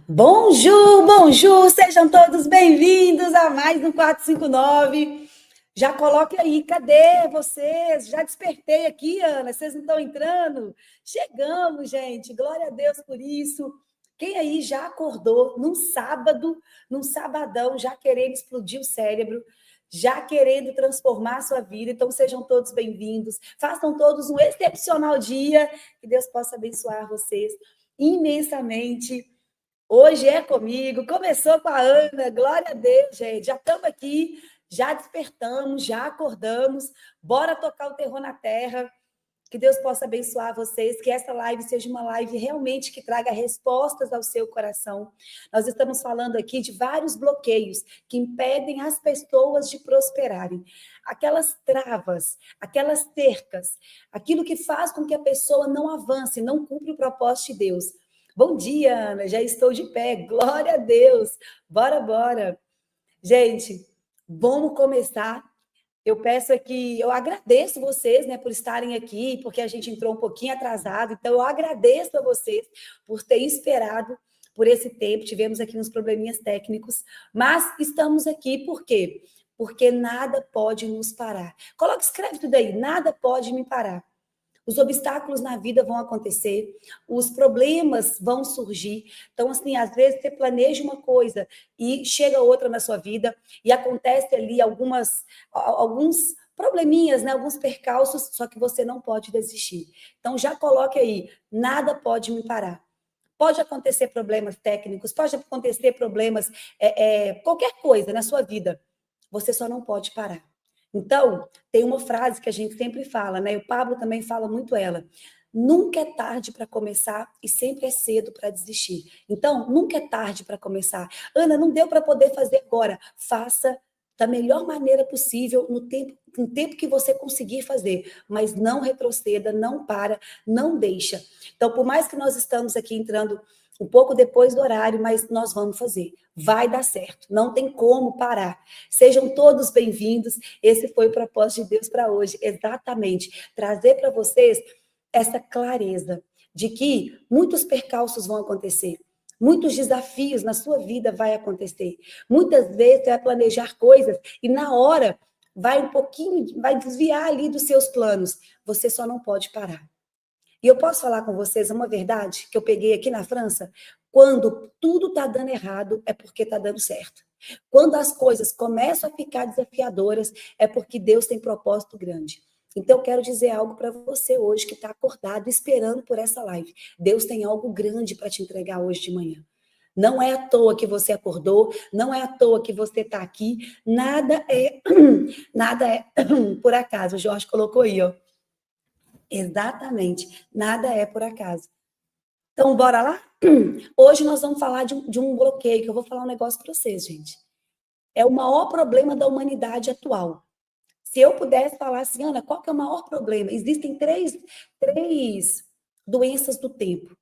Bonjour, bonjour, sejam todos bem-vindos a mais um 459. Já coloque aí, cadê vocês? Já despertei aqui, Ana, vocês não estão entrando? Chegamos, gente, glória a Deus por isso. Quem aí já acordou num sábado, num sabadão, já querendo explodir o cérebro, já querendo transformar a sua vida? Então sejam todos bem-vindos, façam todos um excepcional dia, que Deus possa abençoar vocês imensamente. Hoje é comigo, começou com a Ana, glória a Deus, gente. Já estamos aqui, já despertamos, já acordamos. Bora tocar o terror na terra. Que Deus possa abençoar vocês, que essa live seja uma live realmente que traga respostas ao seu coração. Nós estamos falando aqui de vários bloqueios que impedem as pessoas de prosperarem. Aquelas travas, aquelas cercas, aquilo que faz com que a pessoa não avance, não cumpra o propósito de Deus. Bom dia, Ana, já estou de pé, glória a Deus. Bora, bora. Gente, vamos começar. Eu peço aqui, eu agradeço vocês, né, por estarem aqui, porque a gente entrou um pouquinho atrasado, então eu agradeço a vocês por terem esperado por esse tempo. Tivemos aqui uns probleminhas técnicos, mas estamos aqui por quê? Porque nada pode nos parar. Coloca, escreve tudo aí, nada pode me parar. Os obstáculos na vida vão acontecer, os problemas vão surgir. Então, assim, às vezes você planeja uma coisa e chega outra na sua vida e acontece ali alguns probleminhas, né? Alguns percalços, só que você não pode desistir. Então, já coloque aí, nada pode me parar. Pode acontecer problemas técnicos, pode acontecer problemas, qualquer coisa na sua vida. Você só não pode parar. Então, tem uma frase que a gente sempre fala, né? O Pablo também fala muito ela. Nunca é tarde para começar e sempre é cedo para desistir. Então, nunca é tarde para começar. Ana, não deu para poder fazer agora. Faça da melhor maneira possível no tempo que você conseguir fazer, mas não retroceda, não para, não deixa. Então, por mais que nós estamos aqui entrando um pouco depois do horário, mas nós vamos fazer. Vai dar certo, não tem como parar. Sejam todos bem-vindos. Esse foi o propósito de Deus para hoje, exatamente. Trazer para vocês essa clareza de que muitos percalços vão acontecer, muitos desafios na sua vida vai acontecer. Muitas vezes você vai planejar coisas e na hora vai um pouquinho, vai desviar ali dos seus planos. Você só não pode parar. E eu posso falar com vocês uma verdade que eu peguei aqui na França? Quando tudo está dando errado, é porque está dando certo. Quando as coisas começam a ficar desafiadoras, é porque Deus tem propósito grande. Então, eu quero dizer algo para você hoje que está acordado, esperando por essa live. Deus tem algo grande para te entregar hoje de manhã. Não é à toa que você acordou, não é à toa que você está aqui, nada é por acaso. O Jorge colocou aí, ó. Exatamente, nada é por acaso. Então, bora lá? Hoje nós vamos falar de um bloqueio, que eu vou falar um negócio para vocês, gente. É o maior problema da humanidade atual. Se eu pudesse falar assim, Ana, qual que é o maior problema? Existem três doenças do tempo.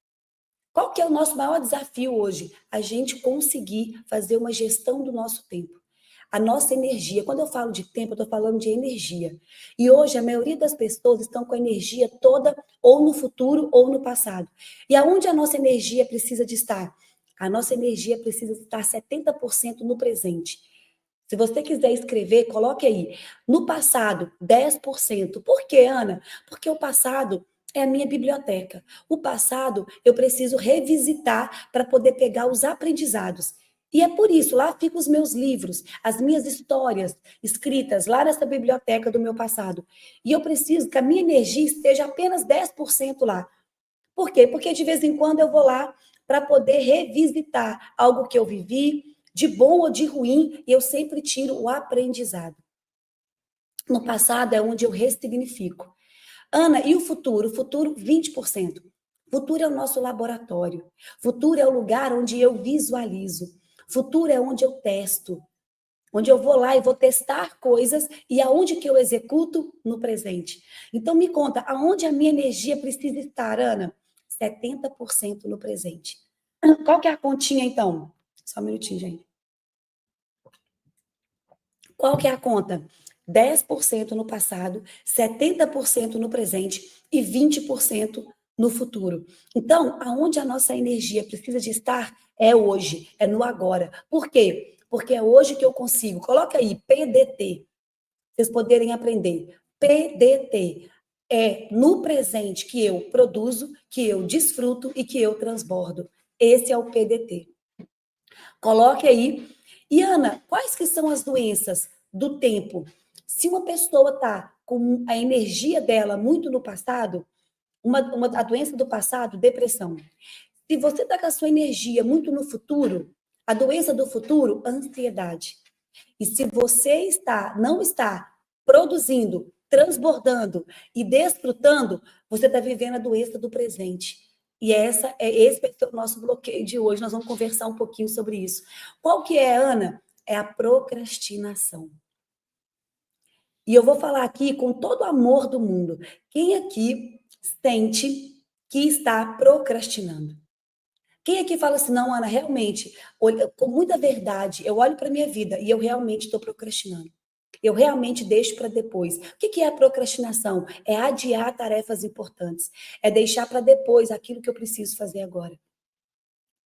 Qual que é o nosso maior desafio hoje? A gente conseguir fazer uma gestão do nosso tempo. A nossa energia. Quando eu falo de tempo, eu estou falando de energia. E hoje a maioria das pessoas estão com a energia toda ou no futuro ou no passado. E aonde a nossa energia precisa de estar? A nossa energia precisa estar 70% no presente. Se você quiser escrever, coloque aí. No passado, 10%. Por quê, Ana? Porque o passado é a minha biblioteca. O passado eu preciso revisitar para poder pegar os aprendizados. E é por isso, lá ficam os meus livros, as minhas histórias escritas lá nessa biblioteca do meu passado. E eu preciso que a minha energia esteja apenas 10% lá. Por quê? Porque de vez em quando eu vou lá para poder revisitar algo que eu vivi, de bom ou de ruim, e eu sempre tiro o aprendizado. No passado é onde eu ressignifico. Ana, e o futuro? O futuro, 20%. Futuro é o nosso laboratório. Futuro é o lugar onde eu visualizo. Futuro é onde eu testo. Onde eu vou lá e vou testar coisas e aonde que eu executo no presente. Então me conta, aonde a minha energia precisa estar, Ana? 70% no presente. Qual que é a continha, então? Só um minutinho, gente. Qual que é a conta? 10% no passado, 70% no presente e 20% no futuro. Então, aonde a nossa energia precisa de estar é hoje, é no agora. Por quê? Porque é hoje que eu consigo. Coloca aí, PDT, vocês poderem aprender. PDT é no presente que eu produzo, que eu desfruto e que eu transbordo. Esse é o PDT. Coloque aí. E, Ana, quais que são as doenças do tempo? Se uma pessoa está com a energia dela muito no passado, a doença do passado, depressão. Se você está com a sua energia muito no futuro, a doença do futuro, ansiedade. E se você não está produzindo, transbordando e desfrutando, você está vivendo a doença do presente. E esse vai ser o nosso bloqueio de hoje. Nós vamos conversar um pouquinho sobre isso. Qual que é, Ana? É a procrastinação. E eu vou falar aqui com todo o amor do mundo. Quem aqui sente que está procrastinando? Quem aqui fala assim, não, Ana, realmente, com muita verdade, eu olho para a minha vida e eu realmente estou procrastinando. Eu realmente deixo para depois. O que é a procrastinação? É adiar tarefas importantes. É deixar para depois aquilo que eu preciso fazer agora.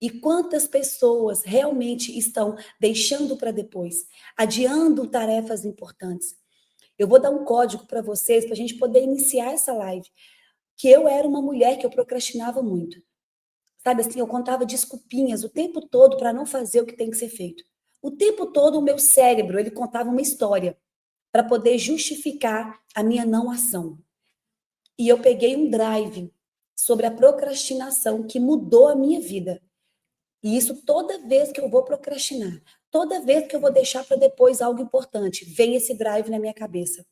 E quantas pessoas realmente estão deixando para depois, adiando tarefas importantes? Eu vou dar um código para vocês, para a gente poder iniciar essa live. Que eu era uma mulher que eu procrastinava muito. Sabe assim, eu contava desculpinhas o tempo todo para não fazer o que tem que ser feito. O tempo todo o meu cérebro, ele contava uma história para poder justificar a minha não ação. E eu peguei um drive sobre a procrastinação que mudou a minha vida. E isso toda vez que eu vou procrastinar, toda vez que eu vou deixar para depois algo importante, vem esse drive na minha cabeça.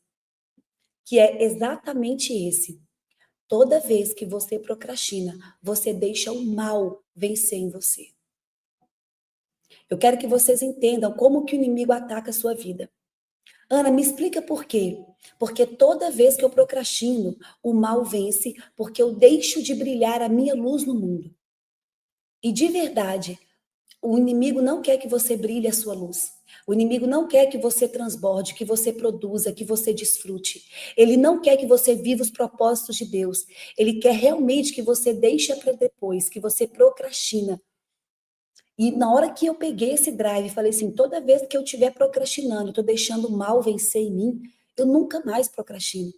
Que é exatamente esse. Toda vez que você procrastina, você deixa o mal vencer em você. Eu quero que vocês entendam como que o inimigo ataca a sua vida. Ana, me explica por quê? Porque toda vez que eu procrastino, o mal vence, porque eu deixo de brilhar a minha luz no mundo. E de verdade, o inimigo não quer que você brilhe a sua luz. O inimigo não quer que você transborde, que você produza, que você desfrute. Ele não quer que você viva os propósitos de Deus. Ele quer realmente que você deixe para depois, que você procrastina. E na hora que eu peguei esse drive, falei assim, toda vez que eu estiver procrastinando, eu tô deixando o mal vencer em mim, eu nunca mais procrastino.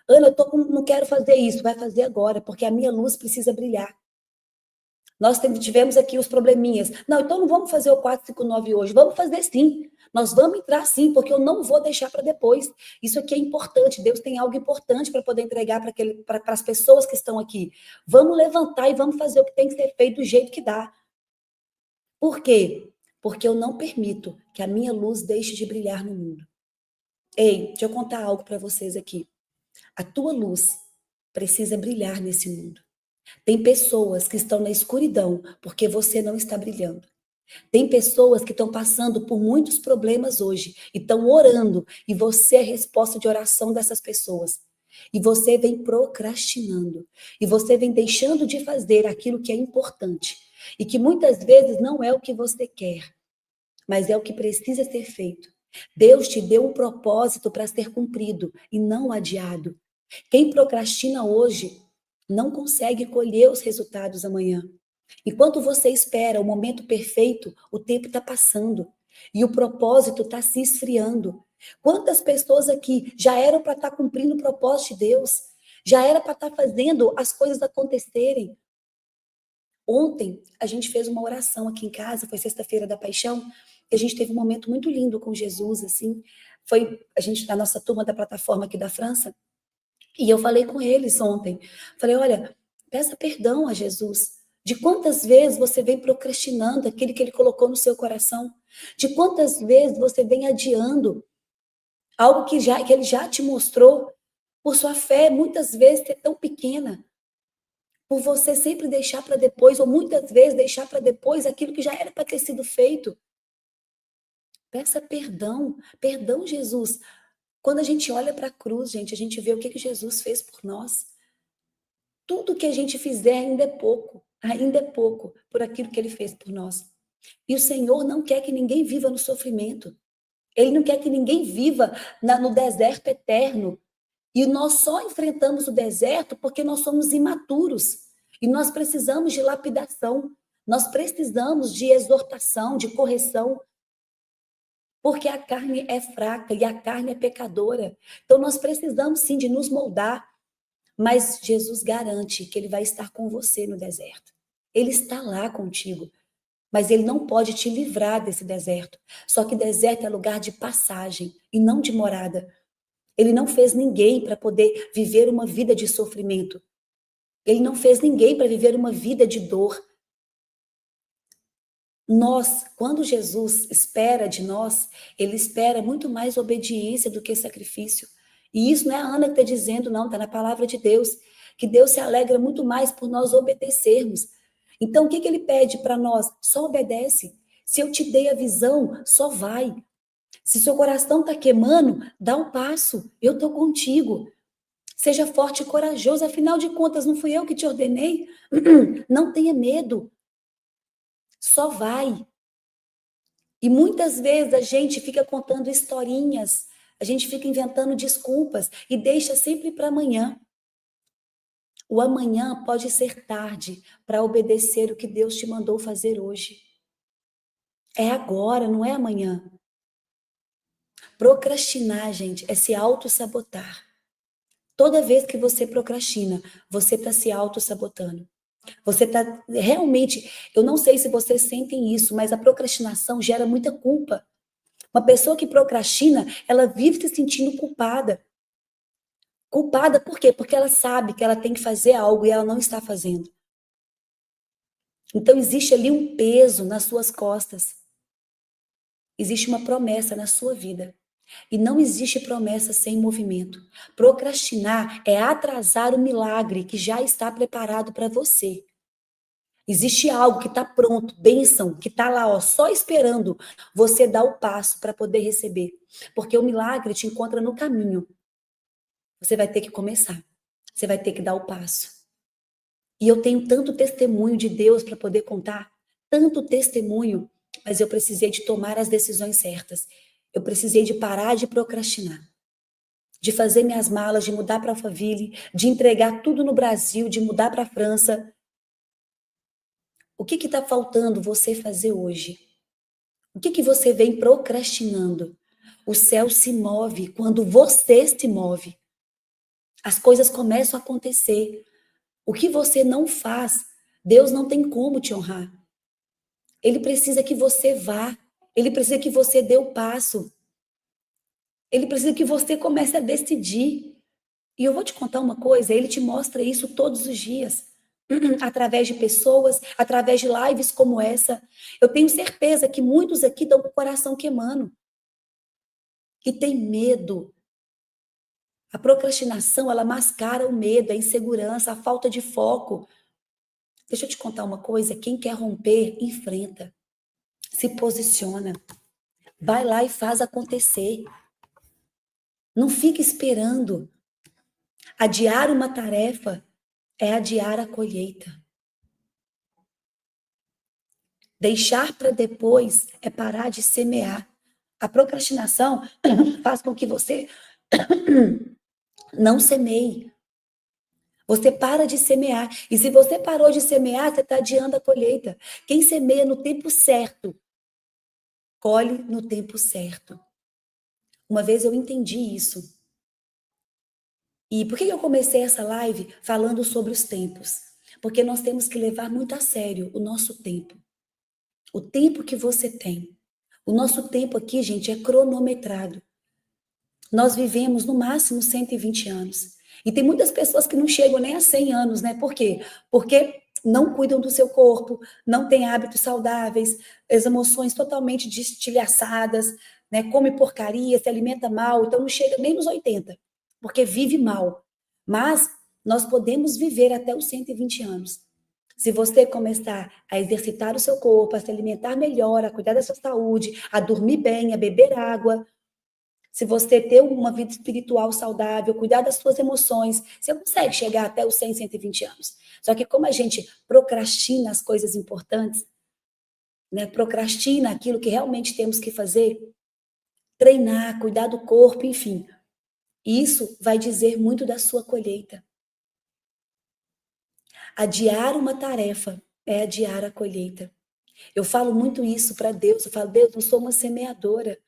Ana, não quero fazer isso, vai fazer agora, porque a minha luz precisa brilhar. Nós tivemos aqui os probleminhas. Não, então não vamos fazer o 459 hoje. Vamos fazer sim. Nós vamos entrar sim, porque eu não vou deixar para depois. Isso aqui é importante. Deus tem algo importante para poder entregar para as pessoas que estão aqui. Vamos levantar e vamos fazer o que tem que ser feito do jeito que dá. Por quê? Porque eu não permito que a minha luz deixe de brilhar no mundo. Ei, deixa eu contar algo para vocês aqui. A tua luz precisa brilhar nesse mundo. Tem pessoas que estão na escuridão porque você não está brilhando. Tem pessoas que estão passando por muitos problemas hoje e estão orando, e você é a resposta de oração dessas pessoas. E você vem procrastinando, e você vem deixando de fazer aquilo que é importante, e que muitas vezes não é o que você quer, mas é o que precisa ser feito. Deus te deu um propósito para ser cumprido e não adiado. Quem procrastina hoje não consegue colher os resultados amanhã. Enquanto você espera o momento perfeito, o tempo está passando e o propósito está se esfriando. Quantas pessoas aqui já eram para estar cumprindo o propósito de Deus, já era para estar fazendo as coisas acontecerem. Ontem a gente fez uma oração aqui em casa, foi sexta-feira da Paixão, e a gente teve um momento muito lindo com Jesus, assim. Foi a gente, a nossa turma da plataforma aqui da França, e eu falei com eles ontem. Falei, olha, peça perdão a Jesus. De quantas vezes você vem procrastinando aquilo que ele colocou no seu coração? De quantas vezes você vem adiando algo que ele já te mostrou? Por sua fé, muitas vezes, ser tão pequena. Por você sempre deixar para depois, ou muitas vezes deixar para depois aquilo que já era para ter sido feito. Peça perdão. Perdão, Jesus. Quando a gente olha para a cruz, gente, a gente vê o que Jesus fez por nós. Tudo que a gente fizer ainda é pouco por aquilo que ele fez por nós. E o Senhor não quer que ninguém viva no sofrimento. Ele não quer que ninguém viva no deserto eterno. E nós só enfrentamos o deserto porque nós somos imaturos. E nós precisamos de lapidação, nós precisamos de exortação, de correção, porque a carne é fraca e a carne é pecadora. Então nós precisamos sim de nos moldar, mas Jesus garante que ele vai estar com você no deserto. Ele está lá contigo, mas ele não pode te livrar desse deserto. Só que deserto é lugar de passagem e não de morada. Ele não fez ninguém para poder viver uma vida de sofrimento. Ele não fez ninguém para viver uma vida de dor. Nós, quando Jesus espera de nós, ele espera muito mais obediência do que sacrifício. E isso não é a Ana que está dizendo, não, está na palavra de Deus, que Deus se alegra muito mais por nós obedecermos. Então, o que ele pede para nós? Só obedece. Se eu te dei a visão, só vai. Se seu coração está queimando, dá um passo. Eu estou contigo. Seja forte e corajoso, afinal de contas, não fui eu que te ordenei? Não tenha medo. Só vai. E muitas vezes a gente fica contando historinhas, a gente fica inventando desculpas e deixa sempre para amanhã. O amanhã pode ser tarde para obedecer o que Deus te mandou fazer hoje. É agora, não é amanhã. Procrastinar, gente, é se auto-sabotar. Toda vez que você procrastina, você está se auto-sabotando. Você está realmente, eu não sei se vocês sentem isso, mas a procrastinação gera muita culpa. Uma pessoa que procrastina, ela vive se sentindo culpada. Culpada por quê? Porque ela sabe que ela tem que fazer algo e ela não está fazendo. Então existe ali um peso nas suas costas. Existe uma promessa na sua vida. E não existe promessa sem movimento. Procrastinar é atrasar o milagre que já está preparado para você. Existe algo que está pronto, bênção, que está lá, ó, só esperando você dar o passo para poder receber. Porque o milagre te encontra no caminho. Você vai ter que começar. Você vai ter que dar o passo. E eu tenho tanto testemunho de Deus para poder contar, tanto testemunho, mas eu precisei de tomar as decisões certas. Eu precisei de parar de procrastinar, de fazer minhas malas, de mudar para Alphaville, de entregar tudo no Brasil, de mudar para a França. O que está faltando você fazer hoje? O que você vem procrastinando? O céu se move quando você se move. As coisas começam a acontecer. O que você não faz, Deus não tem como te honrar. Ele precisa que você vá. Ele precisa que você dê o passo. Ele precisa que você comece a decidir. E eu vou te contar uma coisa, ele te mostra isso todos os dias. Através de pessoas, através de lives como essa. Eu tenho certeza que muitos aqui estão com o coração queimando. Que tem medo. A procrastinação, ela mascara o medo, a insegurança, a falta de foco. Deixa eu te contar uma coisa, quem quer romper, enfrenta. Se posiciona. Vai lá e faz acontecer. Não fica esperando. Adiar uma tarefa é adiar a colheita. Deixar para depois é parar de semear. A procrastinação faz com que você não semeie. Você para de semear. E se você parou de semear, você está adiando a colheita. Quem semeia no tempo certo, colhe no tempo certo. Uma vez eu entendi isso. E por que eu comecei essa live falando sobre os tempos? Porque nós temos que levar muito a sério o nosso tempo. O tempo que você tem. O nosso tempo aqui, gente, é cronometrado. Nós vivemos no máximo 120 anos. E tem muitas pessoas que não chegam nem a 100 anos, né? Por quê? Porque não cuidam do seu corpo, não têm hábitos saudáveis, as emoções totalmente destilhaçadas, né? Come porcaria, se alimenta mal, então não chega nem nos 80, porque vive mal. Mas nós podemos viver até os 120 anos. Se você começar a exercitar o seu corpo, a se alimentar melhor, a cuidar da sua saúde, a dormir bem, a beber água, se você ter uma vida espiritual saudável, cuidar das suas emoções, você consegue chegar até os 100, 120 anos. Só que como a gente procrastina as coisas importantes, né, procrastina aquilo que realmente temos que fazer, treinar, cuidar do corpo, enfim, isso vai dizer muito da sua colheita. Adiar uma tarefa é adiar a colheita. Eu falo muito isso para Deus. Eu falo, Deus, eu sou uma semeadora.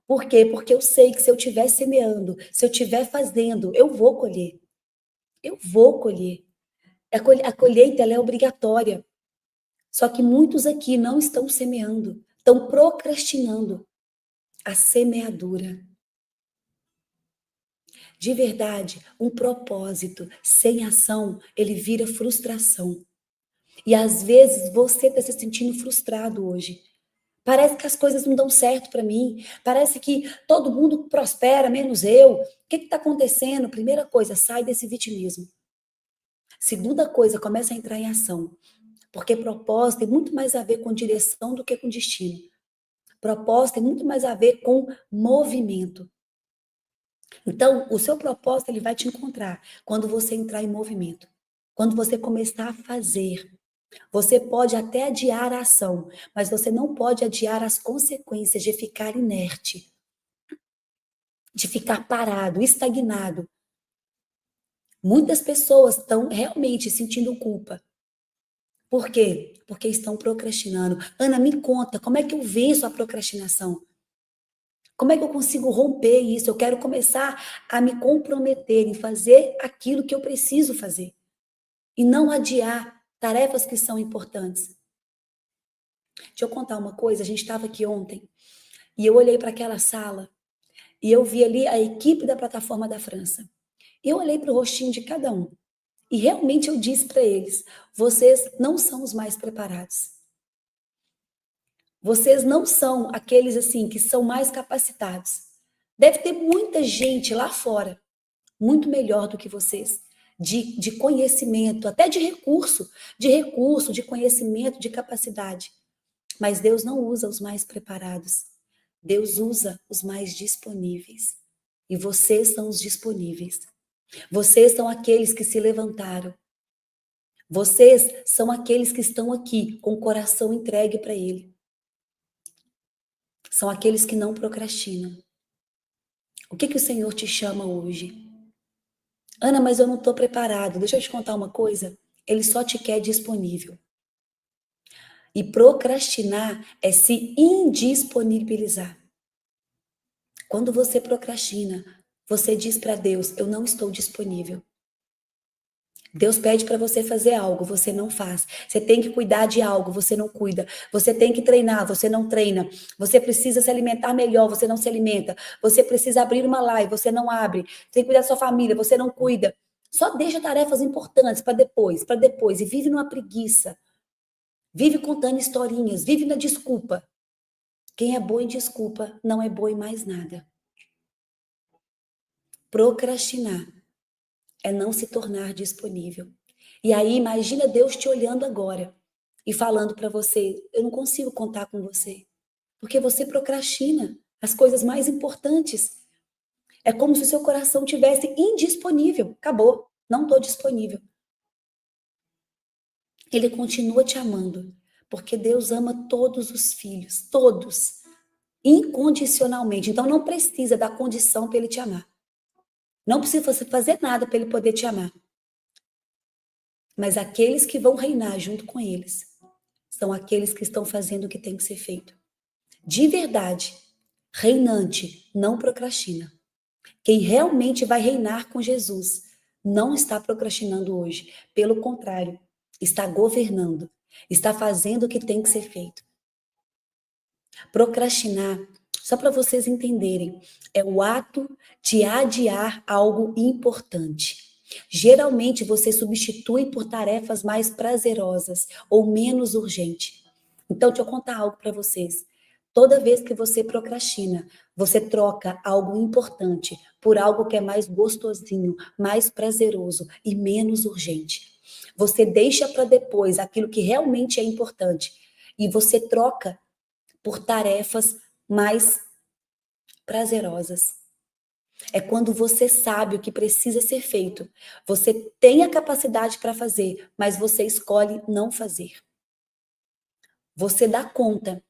Por quê? Porque eu sei que se eu estiver semeando, se eu estiver fazendo, eu vou colher. Eu vou colher. A colheita, ela é obrigatória. Só que muitos aqui não estão semeando, estão procrastinando a semeadura. De verdade, um propósito sem ação, ele vira frustração. E às vezes você está se sentindo frustrado hoje. Parece que as coisas não dão certo para mim. Parece que todo mundo prospera, menos eu. O que está acontecendo? Primeira coisa, sai desse vitimismo. Segunda coisa, começa a entrar em ação. Porque propósito tem muito mais a ver com direção do que com destino. Propósito tem muito mais a ver com movimento. Então, o seu propósito ele vai te encontrar quando você entrar em movimento. Quando você começar a fazer. Você pode até adiar a ação, mas você não pode adiar as consequências de ficar inerte, de ficar parado, estagnado. Muitas pessoas estão realmente sentindo culpa. Por quê? Porque estão procrastinando. Ana, me conta, como é que eu venço a procrastinação? Como é que eu consigo romper isso? Eu quero começar a me comprometer em fazer aquilo que eu preciso fazer. E não adiar tarefas que são importantes. Deixa eu contar uma coisa, a gente estava aqui ontem e eu olhei para aquela sala e eu vi ali a equipe da plataforma da França. Eu olhei para o rostinho de cada um e realmente eu disse para eles, vocês não são os mais preparados. Vocês não são aqueles assim que são mais capacitados. Deve ter muita gente lá fora muito melhor do que vocês, de conhecimento, até de recurso, de conhecimento, de capacidade. Mas Deus não usa os mais preparados. Deus usa os mais disponíveis. E vocês são os disponíveis. Vocês são aqueles que se levantaram. Vocês são aqueles que estão aqui com o coração entregue para Ele. São aqueles que não procrastinam. O que o Senhor te chama hoje? Ana, mas eu não estou preparado. Deixa eu te contar uma coisa. Ele só te quer disponível. E procrastinar é se indisponibilizar. Quando você procrastina, você diz para Deus, eu não estou disponível. Deus pede para você fazer algo, você não faz. Você tem que cuidar de algo, você não cuida. Você tem que treinar, você não treina. Você precisa se alimentar melhor, você não se alimenta. Você precisa abrir uma live, você não abre. Você tem que cuidar da sua família, você não cuida. Só deixa tarefas importantes para depois. E vive numa preguiça. Vive contando historinhas, vive na desculpa. Quem é bom em desculpa não é bom em mais nada. Procrastinar é não se tornar disponível. E aí, imagina Deus te olhando agora e falando para você, eu não consigo contar com você. Porque você procrastina as coisas mais importantes. É como se o seu coração tivesse indisponível. Acabou, não estou disponível. Ele continua te amando, porque Deus ama todos os filhos, todos, incondicionalmente. Então não precisa da condição para ele te amar. Não precisa você fazer nada para ele poder te amar. Mas aqueles que vão reinar junto com eles são aqueles que estão fazendo o que tem que ser feito. De verdade, reinante não procrastina. Quem realmente vai reinar com Jesus não está procrastinando hoje. Pelo contrário, está governando, está fazendo o que tem que ser feito. Procrastinar, só para vocês entenderem, é o ato de adiar algo importante. Geralmente você substitui por tarefas mais prazerosas ou menos urgentes. Então, deixa eu contar algo para vocês. Toda vez que você procrastina, você troca algo importante por algo que é mais gostosinho, mais prazeroso e menos urgente. Você deixa para depois aquilo que realmente é importante e você troca por tarefas mais prazerosas. É quando você sabe o que precisa ser feito. Você tem a capacidade para fazer, mas você escolhe não fazer. Você dá conta.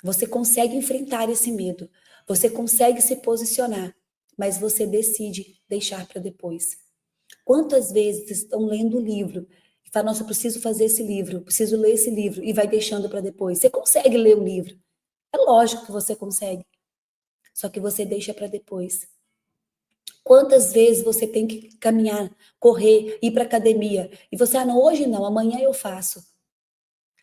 Você consegue enfrentar esse medo. Você consegue se posicionar, mas você decide deixar para depois. Quantas vezes estão lendo o livro Fala, nossa, eu preciso fazer esse livro, preciso ler esse livro, e vai deixando para depois. Você consegue ler o livro. É lógico que você consegue. Só que você deixa para depois. Quantas vezes você tem que caminhar, correr, ir para academia, e você, não, hoje não, amanhã eu faço.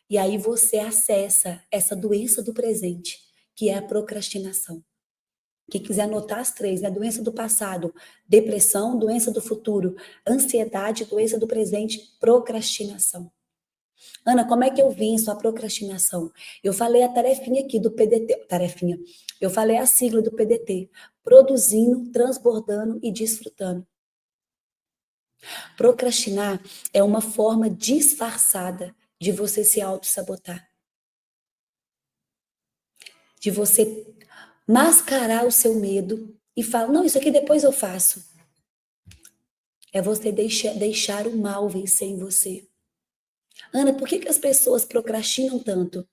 E aí você acessa essa doença do presente, que é a procrastinação. Quem quiser anotar as três, né? Doença do passado, depressão, doença do futuro, ansiedade, doença do presente, procrastinação. Ana, como é que eu venço a procrastinação? Eu falei a tarefinha aqui do PDT, tarefinha. Eu falei a sigla do PDT, produzindo, transbordando e desfrutando. Procrastinar é uma forma disfarçada de você se auto-sabotar. De você mascarar o seu medo e falar, não, isso aqui depois eu faço. É você deixar o mal vencer em você. Ana, por que as pessoas procrastinam tanto?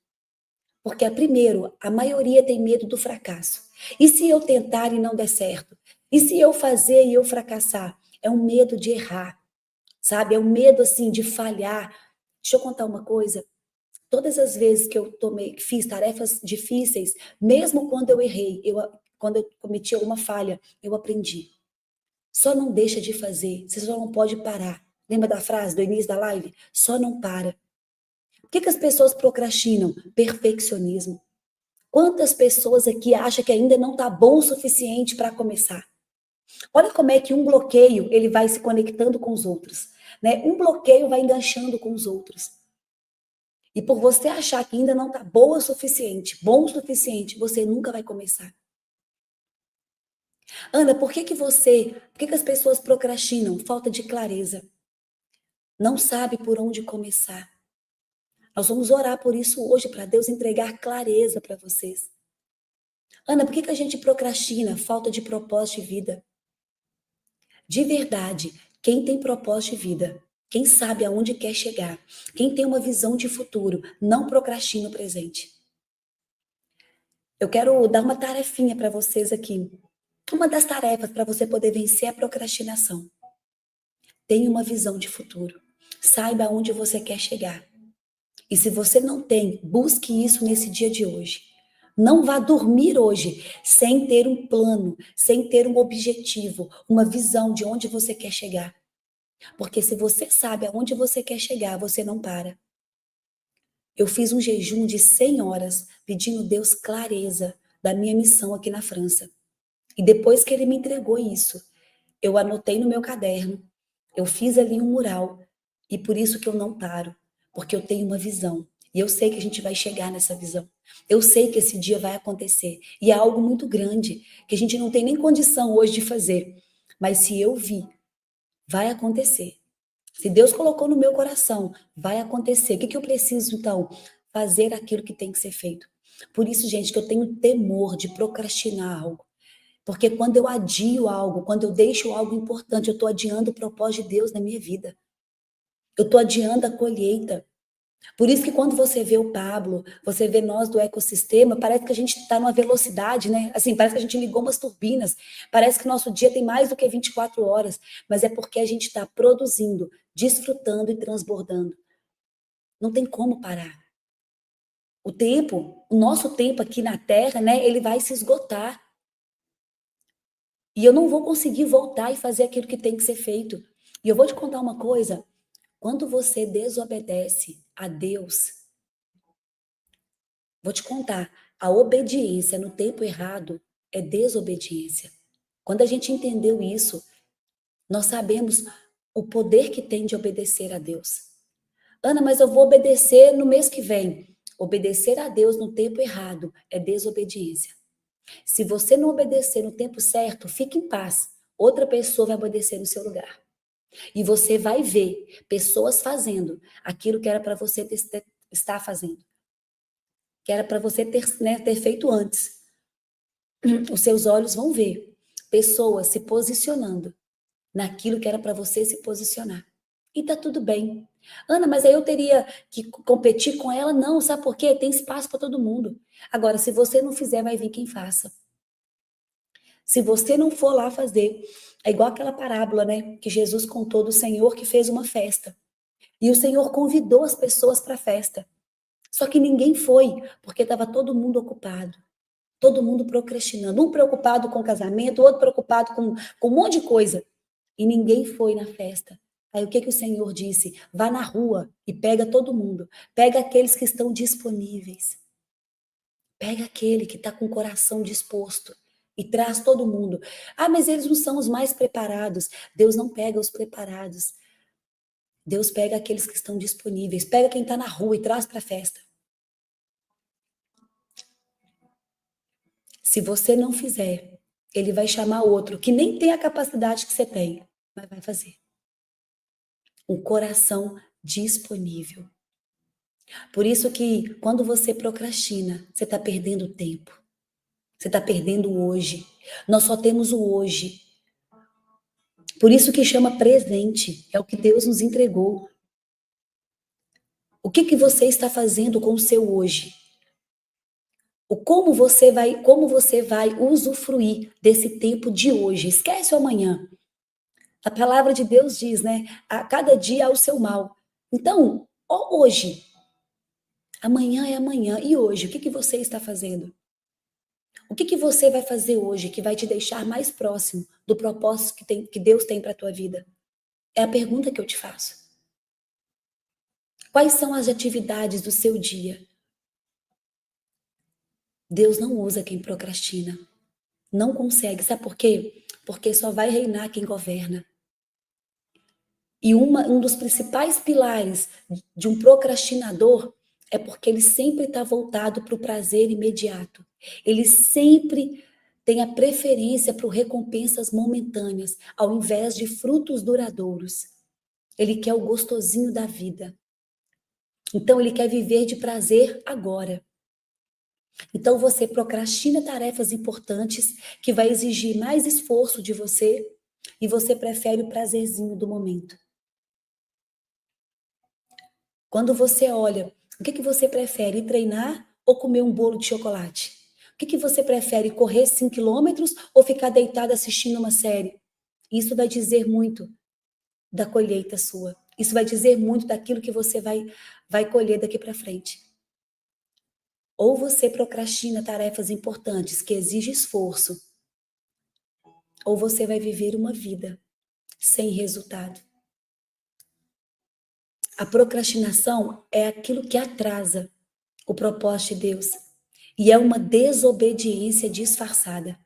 Porque, primeiro, a maioria tem medo do fracasso. E se eu tentar e não der certo? E se eu fazer e eu fracassar? É um medo de errar, sabe? É um medo, assim, de falhar. Deixa eu contar uma coisa. Todas as vezes que eu fiz tarefas difíceis, mesmo quando eu errei, quando eu cometi alguma falha, eu aprendi. Só não deixa de fazer, você só não pode parar. Lembra da frase do início da live? Só não para. Por que as pessoas procrastinam? Perfeccionismo. Quantas pessoas aqui acham que ainda não está bom o suficiente para começar? Olha como é que um bloqueio ele vai se conectando com os outros, né? Um bloqueio vai enganchando com os outros. E por você achar que ainda não está boa o suficiente, bom o suficiente, você nunca vai começar. Ana, por que as pessoas procrastinam? Falta de clareza. Não sabe por onde começar. Nós vamos orar por isso hoje, para Deus entregar clareza para vocês. Ana, por que a gente procrastina? Falta de propósito de vida. De verdade, quem tem propósito de vida, quem sabe aonde quer chegar, quem tem uma visão de futuro, não procrastina o presente. Eu quero dar uma tarefinha para vocês aqui. Uma das tarefas para você poder vencer a procrastinação. Tenha uma visão de futuro. Saiba aonde você quer chegar. E se você não tem, busque isso nesse dia de hoje. Não vá dormir hoje sem ter um plano, sem ter um objetivo, uma visão de onde você quer chegar. Porque se você sabe aonde você quer chegar, você não para. Eu fiz um jejum de 100 horas pedindo a Deus clareza da minha missão aqui na França. E depois que ele me entregou isso, eu anotei no meu caderno, eu fiz ali um mural. E por isso que eu não paro, porque eu tenho uma visão. E eu sei que a gente vai chegar nessa visão. Eu sei que esse dia vai acontecer. E é algo muito grande, que a gente não tem nem condição hoje de fazer. Mas se eu vi, vai acontecer. Se Deus colocou no meu coração, vai acontecer. O que eu preciso, então? Fazer aquilo que tem que ser feito. Por isso, gente, que eu tenho temor de procrastinar algo. Porque quando eu adio algo, quando eu deixo algo importante, eu estou adiando o propósito de Deus na minha vida. Eu estou adiando a colheita. Por isso que quando você vê o Pablo, você vê nós do ecossistema, parece que a gente está numa velocidade, né? Assim, parece que a gente ligou umas turbinas. Parece que nosso dia tem mais do que 24 horas. Mas é porque a gente está produzindo, desfrutando e transbordando. Não tem como parar. O nosso tempo aqui na Terra, né? Ele vai se esgotar. E eu não vou conseguir voltar e fazer aquilo que tem que ser feito. E eu vou te contar uma coisa. Quando você desobedece a Deus, vou te contar, a obediência no tempo errado é desobediência. Quando a gente entendeu isso, nós sabemos o poder que tem de obedecer a Deus. Ana, mas eu vou obedecer no mês que vem. Obedecer a Deus no tempo errado é desobediência. Se você não obedecer no tempo certo, fique em paz. Outra pessoa vai obedecer no seu lugar. E você vai ver pessoas fazendo aquilo que era para você estar fazendo. Que era para você ter feito antes. Os seus olhos vão ver pessoas se posicionando naquilo que era para você se posicionar. E tá tudo bem. Ana, mas aí eu teria que competir com ela? Não, sabe por quê? Tem espaço para todo mundo. Agora, se você não fizer, vai vir quem faça. Se você não for lá fazer, é igual aquela parábola, né, que Jesus contou do Senhor que fez uma festa. E o Senhor convidou as pessoas para a festa. Só que ninguém foi, porque estava todo mundo ocupado. Todo mundo procrastinando. Um preocupado com o casamento, o outro preocupado com um monte de coisa. E ninguém foi na festa. Aí o que que o Senhor disse? Vá na rua e pega todo mundo. Pega aqueles que estão disponíveis. Pega aquele que está com o coração disposto. E traz todo mundo. Ah, mas eles não são os mais preparados. Deus não pega os preparados. Deus pega aqueles que estão disponíveis. Pega quem está na rua e traz para a festa. Se você não fizer, ele vai chamar outro que nem tem a capacidade que você tem, mas vai fazer. Um coração disponível. Por isso que quando você procrastina, você está perdendo tempo. Você está perdendo o hoje. Nós só temos o hoje. Por isso que chama presente. É o que Deus nos entregou. O que você está fazendo com o seu hoje? Como você vai usufruir desse tempo de hoje? Esquece o amanhã. A palavra de Deus diz, né? A cada dia há o seu mal. Então, hoje, amanhã é amanhã. E hoje, o que você está fazendo? O que você vai fazer hoje que vai te deixar mais próximo do propósito que Deus tem para a tua vida? É a pergunta que eu te faço. Quais são as atividades do seu dia? Deus não usa quem procrastina. Não consegue. Sabe por quê? Porque só vai reinar quem governa. E um dos principais pilares de um procrastinador é porque ele sempre está voltado para o prazer imediato. Ele sempre tem a preferência por recompensas momentâneas, ao invés de frutos duradouros. Ele quer o gostosinho da vida. Então, ele quer viver de prazer agora. Então, você procrastina tarefas importantes que vai exigir mais esforço de você e você prefere o prazerzinho do momento. Quando você olha, o que você prefere, treinar ou comer um bolo de chocolate? O que você prefere, correr 5 quilômetros ou ficar deitado assistindo uma série? Isso vai dizer muito da colheita sua. Isso vai dizer muito daquilo que você vai colher daqui para frente. Ou você procrastina tarefas importantes que exigem esforço, ou você vai viver uma vida sem resultado. A procrastinação é aquilo que atrasa o propósito de Deus. E é uma desobediência disfarçada.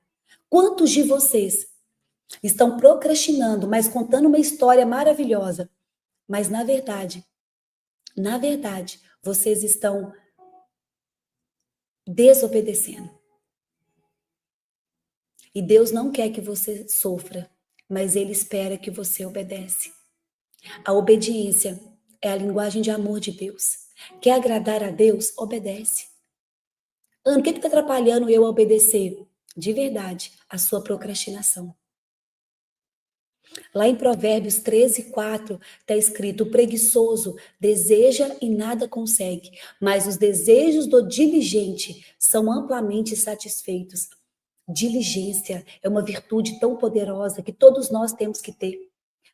Quantos de vocês estão procrastinando, mas contando uma história maravilhosa, mas na verdade, vocês estão desobedecendo. E Deus não quer que você sofra, mas Ele espera que você obedece. A obediência é a linguagem de amor de Deus. Quer agradar a Deus? Obedece. Ana, o que está atrapalhando eu a obedecer? De verdade, a sua procrastinação. Lá em Provérbios 13:4 está escrito: o preguiçoso deseja e nada consegue, mas os desejos do diligente são amplamente satisfeitos. Diligência é uma virtude tão poderosa que todos nós temos que ter.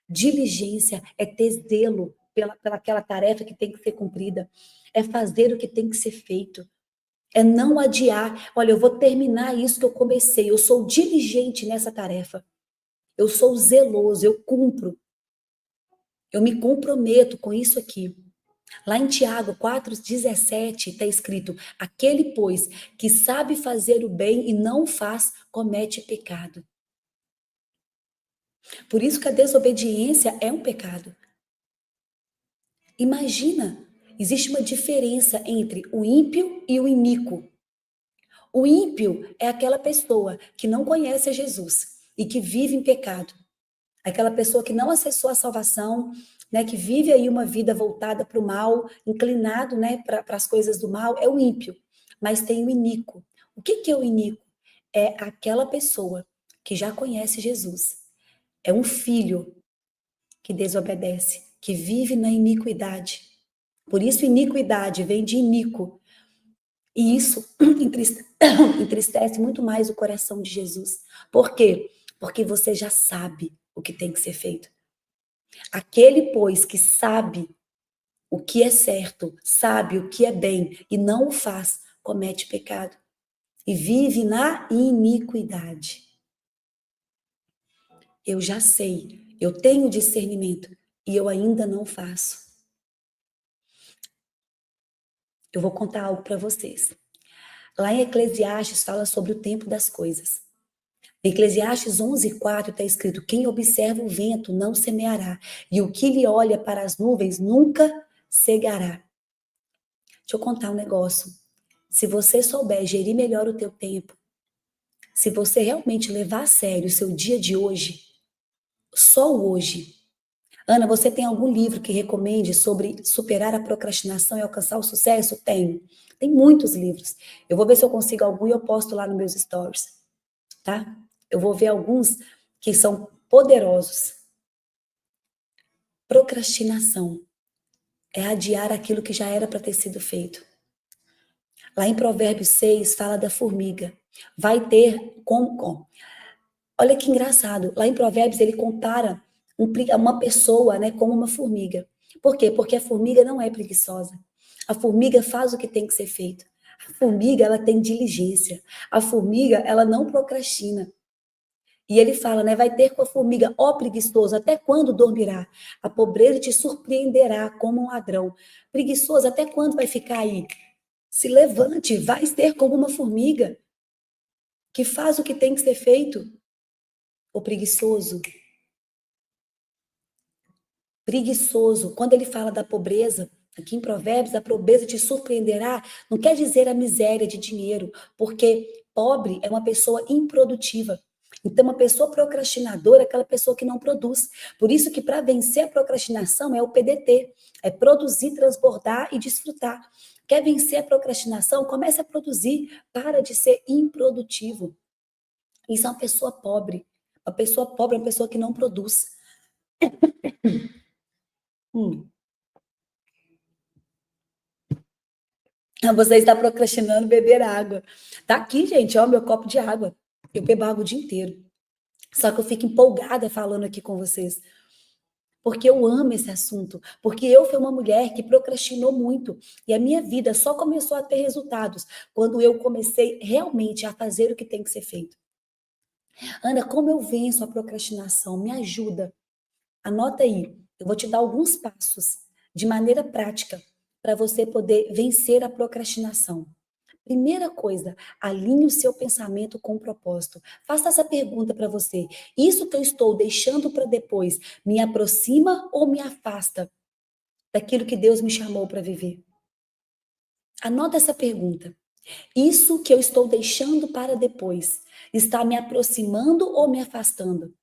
Diligência é ter zelo pelaquela tarefa que tem que ser cumprida, é fazer o que tem que ser feito, é não adiar. Olha, eu vou terminar isso que eu comecei, eu sou diligente nessa tarefa. Eu sou zeloso, eu cumpro. Eu me comprometo com isso aqui. Lá em Tiago 4:17 está escrito: aquele, pois, que sabe fazer o bem e não faz, comete pecado. Por isso que a desobediência é um pecado. Imagina, existe uma diferença entre o ímpio e o iníquo. O ímpio é aquela pessoa que não conhece a Jesus e que vive em pecado. Aquela pessoa que não acessou a salvação, né, que vive aí uma vida voltada para o mal, inclinado, né, para as coisas do mal, é o ímpio. Mas tem o iníquo. O que é o iníquo? É aquela pessoa que já conhece Jesus. É um filho que desobedece, que vive na iniquidade. Por isso, iniquidade vem de iníquo. E isso entristece muito mais o coração de Jesus. Por quê? Porque você já sabe o que tem que ser feito. Aquele, pois, que sabe o que é certo, sabe o que é bem e não o faz, comete pecado e vive na iniquidade. Eu já sei, eu tenho discernimento e eu ainda não faço. Eu vou contar algo para vocês. Lá em Eclesiastes fala sobre o tempo das coisas. Em Eclesiastes 11:4 está escrito: quem observa o vento não semeará, e o que lhe olha para as nuvens nunca cegará. Deixa eu contar um negócio. Se você souber gerir melhor o teu tempo, se você realmente levar a sério o seu dia de hoje, só o hoje. Ana, você tem algum livro que recomende sobre superar a procrastinação e alcançar o sucesso? Tenho. Tem muitos livros. Eu vou ver se eu consigo algum e eu posto lá nos meus stories, tá? Eu vou ver alguns que são poderosos. Procrastinação é adiar aquilo que já era para ter sido feito. Lá em Provérbios 6 fala da formiga. Vai ter como. Olha que engraçado. Lá em Provérbios ele compara uma pessoa, né, como uma formiga. Por quê? Porque a formiga não é preguiçosa. A formiga faz o que tem que ser feito. A formiga, ela tem diligência. A formiga, ela não procrastina. E ele fala, né, vai ter com a formiga, ó preguiçoso, até quando dormirá? A pobreza te surpreenderá como um ladrão. Preguiçoso, até quando vai ficar aí? Se levante, vai ter como uma formiga que faz o que tem que ser feito. O preguiçoso. Preguiçoso. Quando ele fala da pobreza, aqui em Provérbios, a pobreza te surpreenderá, não quer dizer a miséria de dinheiro, porque pobre é uma pessoa improdutiva. Então, uma pessoa procrastinadora é aquela pessoa que não produz. Por isso que para vencer a procrastinação é o PDT, é produzir, transbordar e desfrutar. Quer vencer a procrastinação? Comece a produzir, para de ser improdutivo. Isso é uma pessoa pobre. Uma pessoa pobre é uma pessoa que não produz. Hum. Você está procrastinando beber água. Tá aqui, gente, ó, meu copo de água. Eu bebo água o dia inteiro. Só que eu fico empolgada falando aqui com vocês. Porque eu amo esse assunto. Porque eu fui uma mulher que procrastinou muito. E a minha vida só começou a ter resultados quando eu comecei realmente a fazer o que tem que ser feito. Ana, como eu venço a procrastinação? Me ajuda. Anota aí. Eu vou te dar alguns passos de maneira prática para você poder vencer a procrastinação. Primeira coisa, alinhe o seu pensamento com o propósito. Faça essa pergunta para você. Isso que eu estou deixando para depois me aproxima ou me afasta daquilo que Deus me chamou para viver? Anota essa pergunta. Isso que eu estou deixando para depois está me aproximando ou me afastando?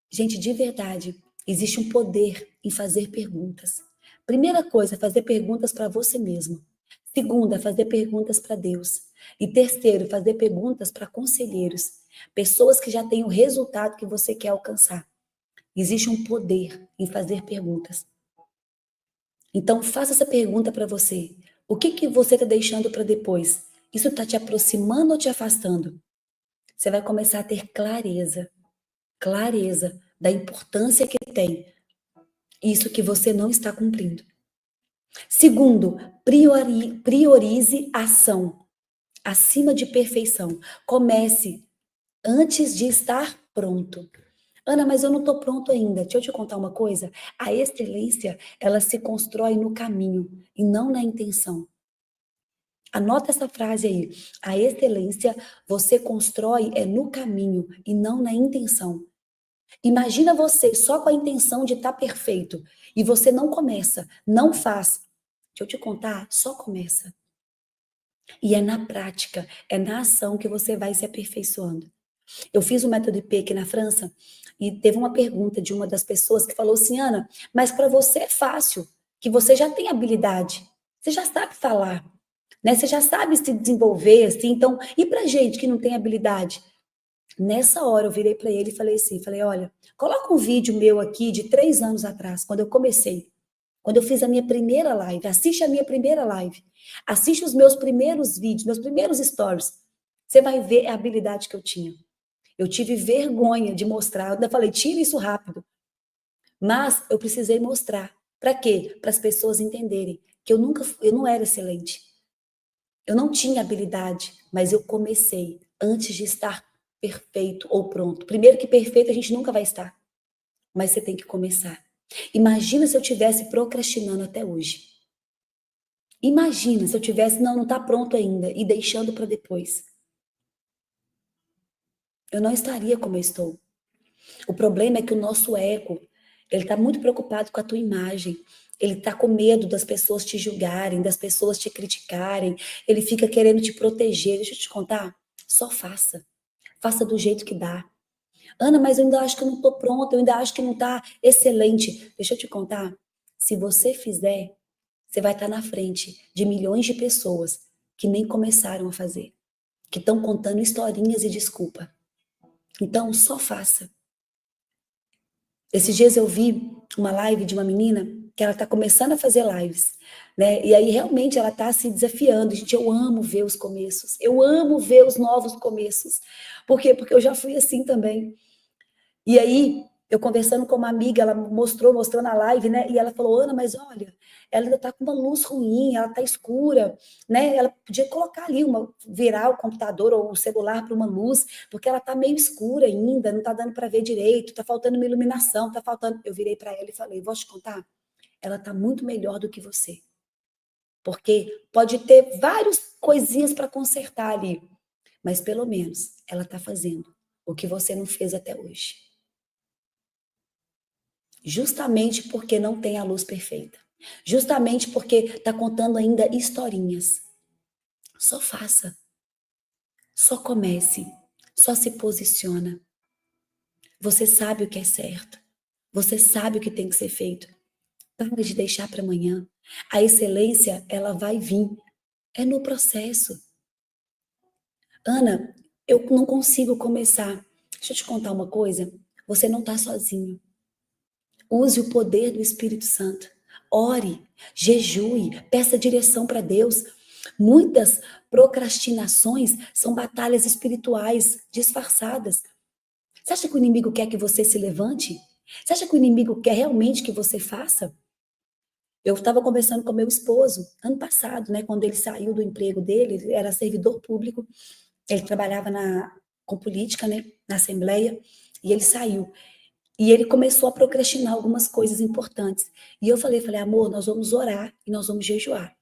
Gente, de verdade, existe um poder em fazer perguntas. Primeira coisa, fazer perguntas para você mesmo. Segunda, fazer perguntas para Deus. E terceiro, fazer perguntas para conselheiros. Pessoas que já têm o resultado que você quer alcançar. Existe um poder em fazer perguntas. Então, faça essa pergunta para você. O que você está deixando para depois? Isso está te aproximando ou te afastando? Você vai começar a ter clareza da importância que tem isso que você não está cumprindo. Segundo, priorize ação acima de perfeição. Comece antes de estar pronto. Ana, mas eu não estou pronto ainda. Deixa eu te contar uma coisa. A excelência, ela se constrói no caminho e não na intenção. Anota essa frase aí. A excelência você constrói no caminho e não na intenção. Imagina você só com a intenção de estar perfeito e você não começa, não faz. Deixa eu te contar, só começa. E é na prática, é na ação que você vai se aperfeiçoando. Eu fiz o método IP aqui na França e teve uma pergunta de uma das pessoas que falou assim, Ana, mas para você é fácil, que você já tem habilidade, você já sabe falar, né? Você já sabe se desenvolver, assim, então, e para gente que não tem habilidade? Nessa hora eu virei para ele e falei assim, olha, coloca um vídeo meu aqui de 3 anos atrás, quando eu comecei, quando eu fiz a minha primeira live, assiste a minha primeira live, assiste os meus primeiros vídeos, meus primeiros stories, você vai ver a habilidade que eu tinha. Eu tive vergonha de mostrar, eu ainda falei, tira isso rápido, mas eu precisei mostrar, Para quê? Para as pessoas entenderem que eu não era excelente. Eu não tinha habilidade, mas eu comecei antes de estar perfeito ou pronto. Primeiro que perfeito a gente nunca vai estar, mas você tem que começar. Imagina se eu tivesse procrastinando até hoje. Imagina se eu tivesse, não está pronto ainda, e deixando para depois. Eu não estaria como eu estou. O problema é que o nosso ego, ele está muito preocupado com a tua imagem. Ele está com medo das pessoas te julgarem, das pessoas te criticarem. Ele fica querendo te proteger. Deixa eu te contar. Só faça. Faça do jeito que dá. Ana, mas eu ainda acho que eu não estou pronta, eu ainda acho que não está excelente. Deixa eu te contar. Se você fizer, você vai estar na frente de milhões de pessoas que nem começaram a fazer, que estão contando historinhas e desculpa. Então, só faça. Esses dias eu vi uma live de uma menina que ela está começando a fazer lives, né? E aí realmente ela está se desafiando. Gente, eu amo ver os começos, eu amo ver os novos começos. Por quê? Porque eu já fui assim também. E aí, eu conversando com uma amiga, ela mostrou na live, né? E ela falou, Ana, mas olha, ela ainda tá com uma luz ruim, ela tá escura, né? Ela podia colocar ali, virar o computador ou o celular para uma luz, porque ela tá meio escura ainda, não tá dando para ver direito, tá faltando uma iluminação, tá faltando... Eu virei para ela e falei, vou te contar, ela tá muito melhor do que você. Porque pode ter várias coisinhas para consertar ali, mas pelo menos ela tá fazendo o que você não fez até hoje. Justamente porque não tem a luz perfeita. Justamente porque está contando ainda historinhas. Só faça. Só comece. Só se posiciona. Você sabe o que é certo. Você sabe o que tem que ser feito. Para de deixar para amanhã. A excelência, ela vai vir. É no processo. Ana, eu não consigo começar. Deixa eu te contar uma coisa. Você não está sozinho. Use o poder do Espírito Santo. Ore, jejue, peça direção para Deus. Muitas procrastinações são batalhas espirituais disfarçadas. Você acha que o inimigo quer que você se levante? Você acha que o inimigo quer realmente que você faça? Eu estava conversando com meu esposo ano passado, né, quando ele saiu do emprego dele, ele era servidor público, ele trabalhava com política, né, na Assembleia, e ele saiu. E ele começou a procrastinar algumas coisas importantes. E eu falei, amor, nós vamos orar e nós vamos jejuar.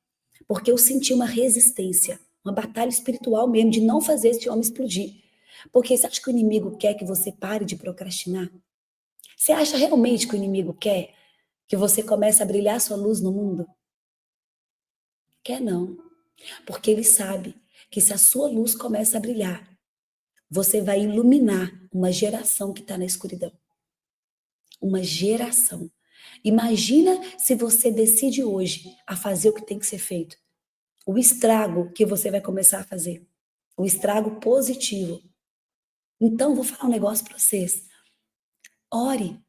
Porque eu senti uma resistência, uma batalha espiritual mesmo, de não fazer esse homem explodir. Porque você acha que o inimigo quer que você pare de procrastinar? Você acha realmente que o inimigo quer que você comece a brilhar sua luz no mundo? Quer não. Porque ele sabe que se a sua luz começa a brilhar, você vai iluminar uma geração que está na escuridão. Uma geração. Imagina se você decide hoje a fazer o que tem que ser feito. O estrago que você vai começar a fazer. O estrago positivo. Então, vou falar um negócio para vocês. Ore.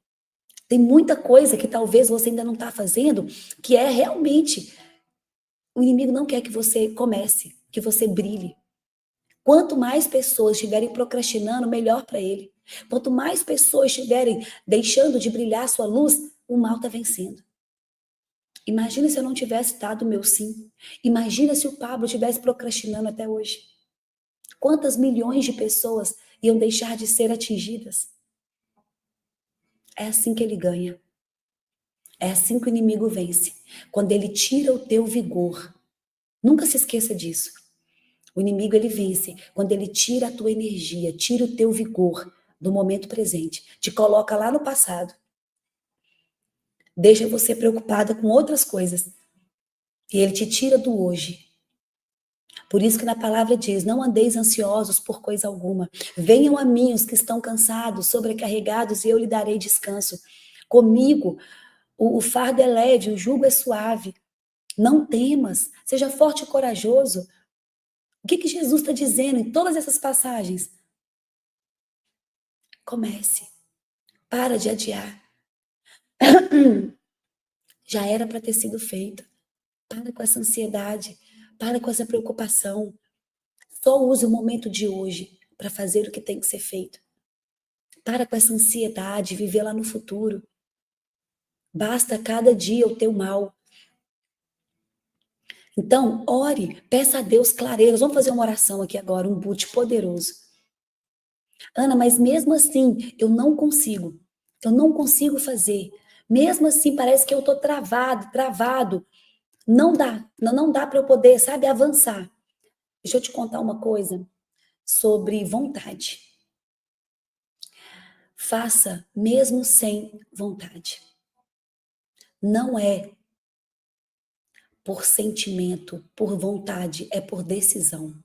Tem muita coisa que talvez você ainda não está fazendo, que é realmente... O inimigo não quer que você comece, que você brilhe. Quanto mais pessoas estiverem procrastinando, melhor para ele. Quanto mais pessoas estiverem deixando de brilhar sua luz, o mal está vencendo. Imagina se eu não tivesse dado o meu sim. Imagina se o Pablo estivesse procrastinando até hoje. Quantas milhões de pessoas iam deixar de ser atingidas? É assim que ele ganha. É assim que o inimigo vence. Quando ele tira o teu vigor. Nunca se esqueça disso. O inimigo, ele vence quando ele tira a tua energia, tira o teu vigor do momento presente, te coloca lá no passado. Deixa você preocupada com outras coisas. E ele te tira do hoje. Por isso que na palavra diz, não andeis ansiosos por coisa alguma. Venham a mim os que estão cansados, sobrecarregados, e eu lhe darei descanso. Comigo, o fardo é leve, o jugo é suave. Não temas, seja forte e corajoso. O que Jesus está dizendo em todas essas passagens? Comece. Para de adiar. Já era para ter sido feito. Para com essa ansiedade. Para com essa preocupação. Só use o momento de hoje para fazer o que tem que ser feito. Para com essa ansiedade, viver lá no futuro. Basta cada dia o teu mal. Então, ore, peça a Deus clareza. Vamos fazer uma oração aqui agora, um boot poderoso. Ana, mas mesmo assim, eu não consigo. Eu não consigo fazer. Mesmo assim, parece que eu estou travado. Não dá, não dá para eu poder, sabe, avançar. Deixa eu te contar uma coisa sobre vontade. Faça mesmo sem vontade. Não é por sentimento, por vontade, é por decisão.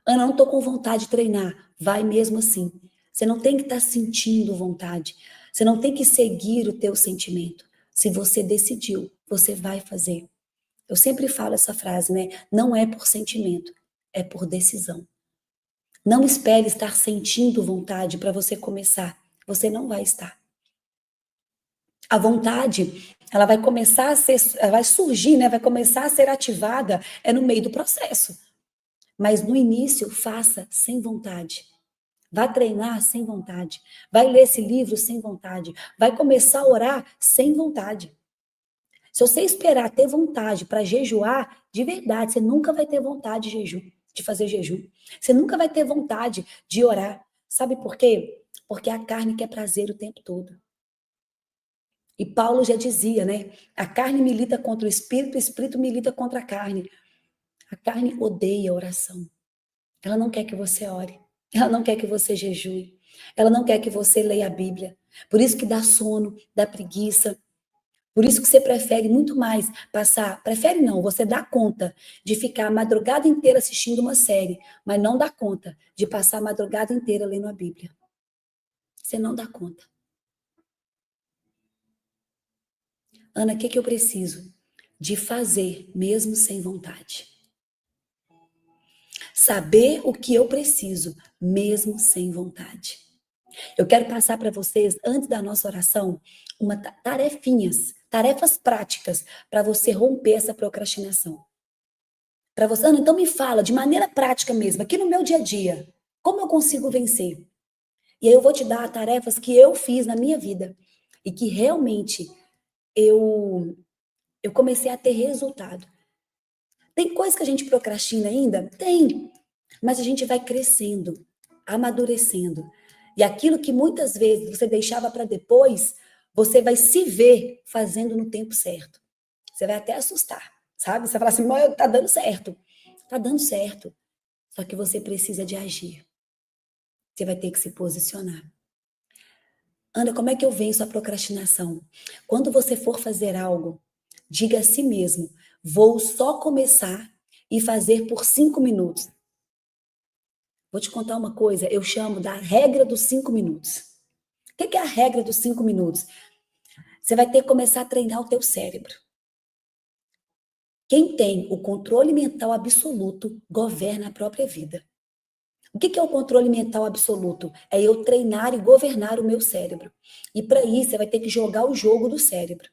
Ana, não estou com vontade de treinar. Vai mesmo assim. Você não tem que estar sentindo vontade. Você não tem que seguir o teu sentimento. Se você decidiu, você vai fazer. Eu sempre falo essa frase, né? Não é por sentimento, é por decisão. Não espere estar sentindo vontade para você começar. Você não vai estar. A vontade, ela vai começar a ser, ela vai surgir, né? Vai começar a ser ativada no meio do processo. Mas no início, faça sem vontade. Vai treinar sem vontade. Vai ler esse livro sem vontade. Vai começar a orar sem vontade. Se você esperar ter vontade para jejuar, de verdade, você nunca vai ter vontade de fazer jejum. Você nunca vai ter vontade de orar. Sabe por quê? Porque a carne quer prazer o tempo todo. E Paulo já dizia, né? A carne milita contra o espírito milita contra a carne. A carne odeia a oração. Ela não quer que você ore. Ela não quer que você jejue. Ela não quer que você leia a Bíblia. Por isso que dá sono, dá preguiça. Por isso que você prefere muito mais passar, prefere não, você dá conta de ficar a madrugada inteira assistindo uma série, mas não dá conta de passar a madrugada inteira lendo a Bíblia. Você não dá conta. Ana, o que eu preciso? De fazer, mesmo sem vontade. Saber o que eu preciso, mesmo sem vontade. Eu quero passar para vocês, antes da nossa oração, tarefas práticas, para você romper essa procrastinação. Para você, Ana, então me fala, de maneira prática mesmo, aqui no meu dia a dia, como eu consigo vencer? E aí eu vou te dar tarefas que eu fiz na minha vida e que realmente eu comecei a ter resultado. Tem coisa que a gente procrastina ainda? Tem. Mas a gente vai crescendo, amadurecendo. E aquilo que muitas vezes você deixava para depois, você vai se ver fazendo no tempo certo. Você vai até assustar, sabe? Você vai falar assim, mas tá dando certo. Tá dando certo. Só que você precisa de agir. Você vai ter que se posicionar. Ana, como é que eu venço a procrastinação? Quando você for fazer algo, diga a si mesmo, vou só começar e fazer por 5 minutos. Vou te contar uma coisa, eu chamo da regra dos 5 minutos. O que é a regra dos 5 minutos? Você vai ter que começar a treinar o teu cérebro. Quem tem o controle mental absoluto governa a própria vida. O que é o controle mental absoluto? É eu treinar e governar o meu cérebro. E para isso, você vai ter que jogar o jogo do cérebro.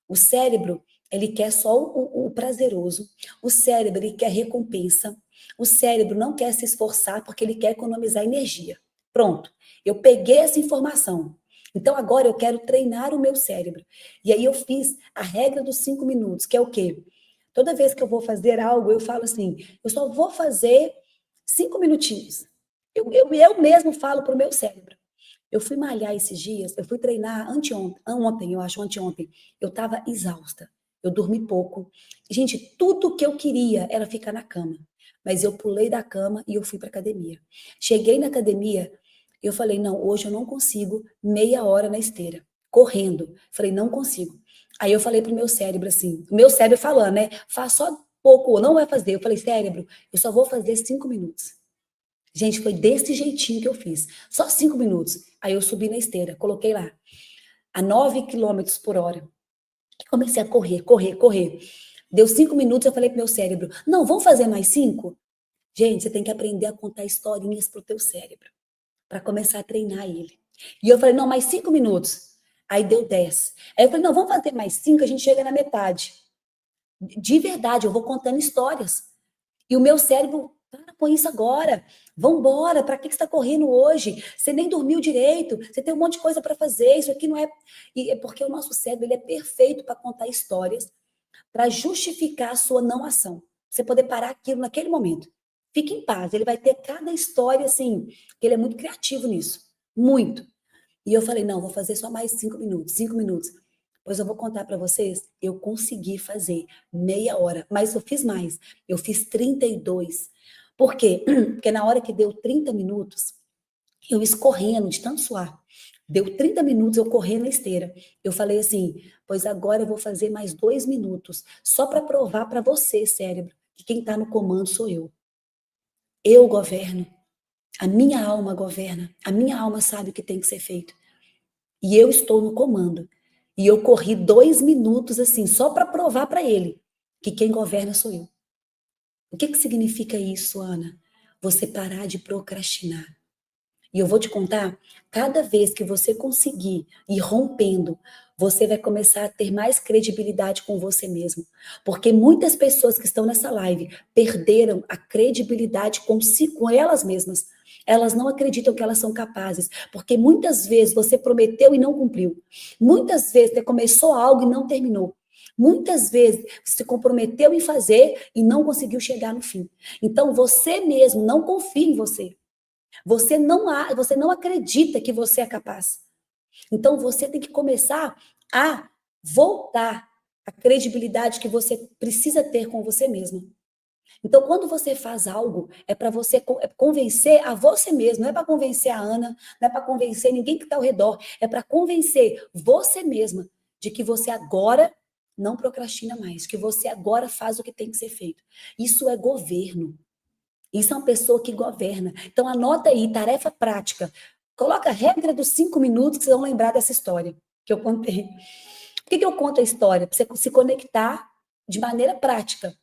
O cérebro, ele quer só o prazeroso. O cérebro, ele quer recompensa. O cérebro não quer se esforçar porque ele quer economizar energia. Pronto, eu peguei essa informação. Então, agora eu quero treinar o meu cérebro. E aí eu fiz a regra dos 5 minutos, que é o quê? Toda vez que eu vou fazer algo, eu falo assim, eu só vou fazer 5 minutinhos. Eu mesmo falo para o meu cérebro. Eu fui malhar esses dias, eu fui treinar ontem, eu acho, anteontem. Eu estava exausta. Eu dormi pouco. Gente, tudo que eu queria era ficar na cama. Mas eu pulei da cama e eu fui para academia. Cheguei na academia, eu falei, não, hoje eu não consigo meia hora na esteira, correndo. Falei, não consigo. Aí eu falei pro meu cérebro assim, o meu cérebro falando, né? Faz só pouco, não vai fazer. Eu falei, cérebro, eu só vou fazer 5 minutos. Gente, foi desse jeitinho que eu fiz. Só 5 minutos. Aí eu subi na esteira, coloquei lá, a 9 quilômetros por hora. Comecei a correr. Deu 5 minutos, eu falei pro meu cérebro, não, vamos fazer mais 5? Gente, você tem que aprender a contar historinhas pro teu cérebro, para começar a treinar ele. E eu falei, não, mais 5 minutos. Aí deu 10. Aí eu falei, não, vamos fazer mais 5, a gente chega na metade. De verdade, eu vou contando histórias. E o meu cérebro Para com isso agora. Vambora. Para que você está correndo hoje? Você nem dormiu direito. Você tem um monte de coisa para fazer. Isso aqui não é... E é porque o nosso cérebro ele é perfeito para contar histórias, para justificar a sua não ação. Você poder parar aquilo naquele momento. Fique em paz. Ele vai ter cada história assim, que ele é muito criativo nisso. Muito. E eu falei, não, vou fazer só mais 5 minutos, 5 minutos. Pois eu vou contar para vocês, eu consegui fazer meia hora, mas eu fiz mais. Eu fiz 32. Por quê? Porque na hora que deu 30 minutos, eu escorrendo de tanto suar. Deu 30 minutos eu correndo na esteira. Eu falei assim, pois agora eu vou fazer mais 2 minutos, só para provar para você, cérebro, que quem está no comando sou eu. Eu governo. A minha alma governa. A minha alma sabe o que tem que ser feito. E eu estou no comando. E eu corri 2 minutos assim, só para provar para ele que quem governa sou eu. O que significa isso, Ana? Você parar de procrastinar. E eu vou te contar, cada vez que você conseguir ir rompendo, você vai começar a ter mais credibilidade com você mesmo. Porque muitas pessoas que estão nessa live perderam a credibilidade com elas mesmas. Elas não acreditam que elas são capazes, porque muitas vezes você prometeu e não cumpriu. Muitas vezes você começou algo e não terminou. Muitas vezes você se comprometeu em fazer e não conseguiu chegar no fim. Então você mesmo não confia em você. Você não acredita que você é capaz. Então você tem que começar a voltar a credibilidade que você precisa ter com você mesmo. Então, quando você faz algo, é para você convencer a você mesmo, não é para convencer a Ana, não é para convencer ninguém que está ao redor, é para convencer você mesma de que você agora não procrastina mais, que você agora faz o que tem que ser feito. Isso é governo. Isso é uma pessoa que governa. Então, anota aí, tarefa prática. Coloca a regra dos 5 minutos, que vocês vão lembrar dessa história que eu contei. Por que eu conto a história? Para você se conectar de maneira prática.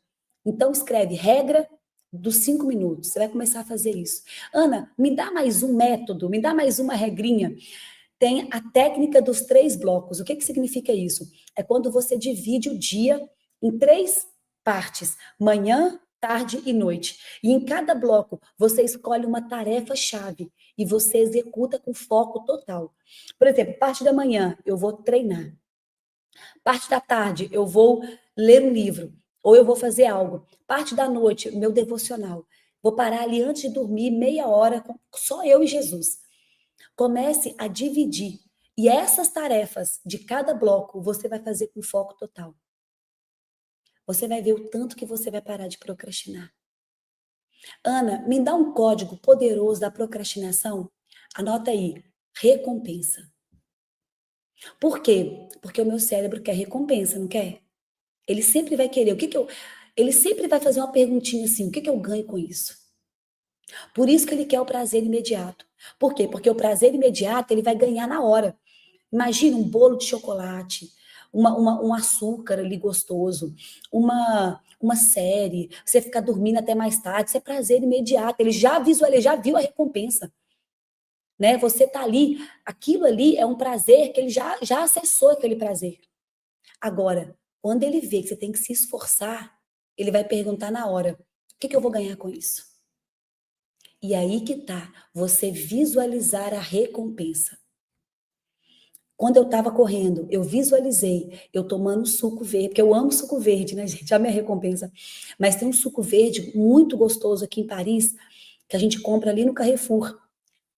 Então, escreve regra dos 5 minutos. Você vai começar a fazer isso. Ana, me dá mais um método, me dá mais uma regrinha. Tem a técnica dos 3 blocos. O que significa isso? É quando você divide o dia em 3 partes. Manhã, tarde e noite. E em cada bloco, você escolhe uma tarefa-chave e você executa com foco total. Por exemplo, parte da manhã, eu vou treinar. Parte da tarde, eu vou ler um livro, ou eu vou fazer algo. Parte da noite, meu devocional. Vou parar ali antes de dormir, meia hora, só eu e Jesus. Comece a dividir. E essas tarefas de cada bloco, você vai fazer com foco total. Você vai ver o tanto que você vai parar de procrastinar. Ana, me dá um código poderoso da procrastinação? Anota aí, recompensa. Por quê? Porque o meu cérebro quer recompensa, não quer? Ele sempre vai querer. Ele sempre vai fazer uma perguntinha assim: o que eu ganho com isso? Por isso que ele quer o prazer imediato. Por quê? Porque o prazer imediato ele vai ganhar na hora. Imagina um bolo de chocolate, um açúcar ali gostoso, uma série, você ficar dormindo até mais tarde, isso é prazer imediato. Ele já viu a recompensa. Né? Você tá ali, aquilo ali é um prazer que ele já acessou aquele prazer. Agora, quando ele vê que você tem que se esforçar, ele vai perguntar na hora: o que eu vou ganhar com isso? E aí que tá, você visualizar a recompensa. Quando eu estava correndo, eu visualizei eu tomando suco verde, porque eu amo suco verde, né, gente? A minha recompensa. Mas tem um suco verde muito gostoso aqui em Paris, que a gente compra ali no Carrefour.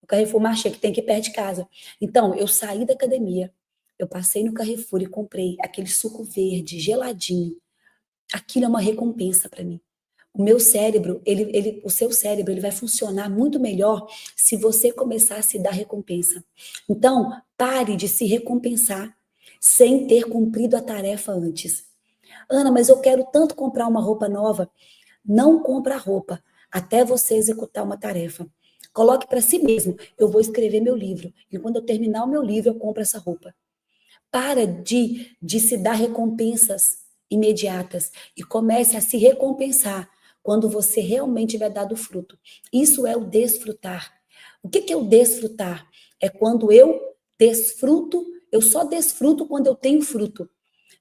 O Carrefour Marché, que tem aqui perto de casa. Então, eu saí da academia, eu passei no Carrefour e comprei aquele suco verde, geladinho. Aquilo é uma recompensa para mim. O meu cérebro, o seu cérebro, ele vai funcionar muito melhor se você começar a se dar recompensa. Então, pare de se recompensar sem ter cumprido a tarefa antes. Ana, mas eu quero tanto comprar uma roupa nova. Não compra roupa até você executar uma tarefa. Coloque para si mesmo, eu vou escrever meu livro. E quando eu terminar o meu livro, eu compro essa roupa. Para de se dar recompensas imediatas e comece a se recompensar quando você realmente tiver dado fruto. Isso é o desfrutar. O que é o desfrutar? É quando eu desfruto, eu só desfruto quando eu tenho fruto.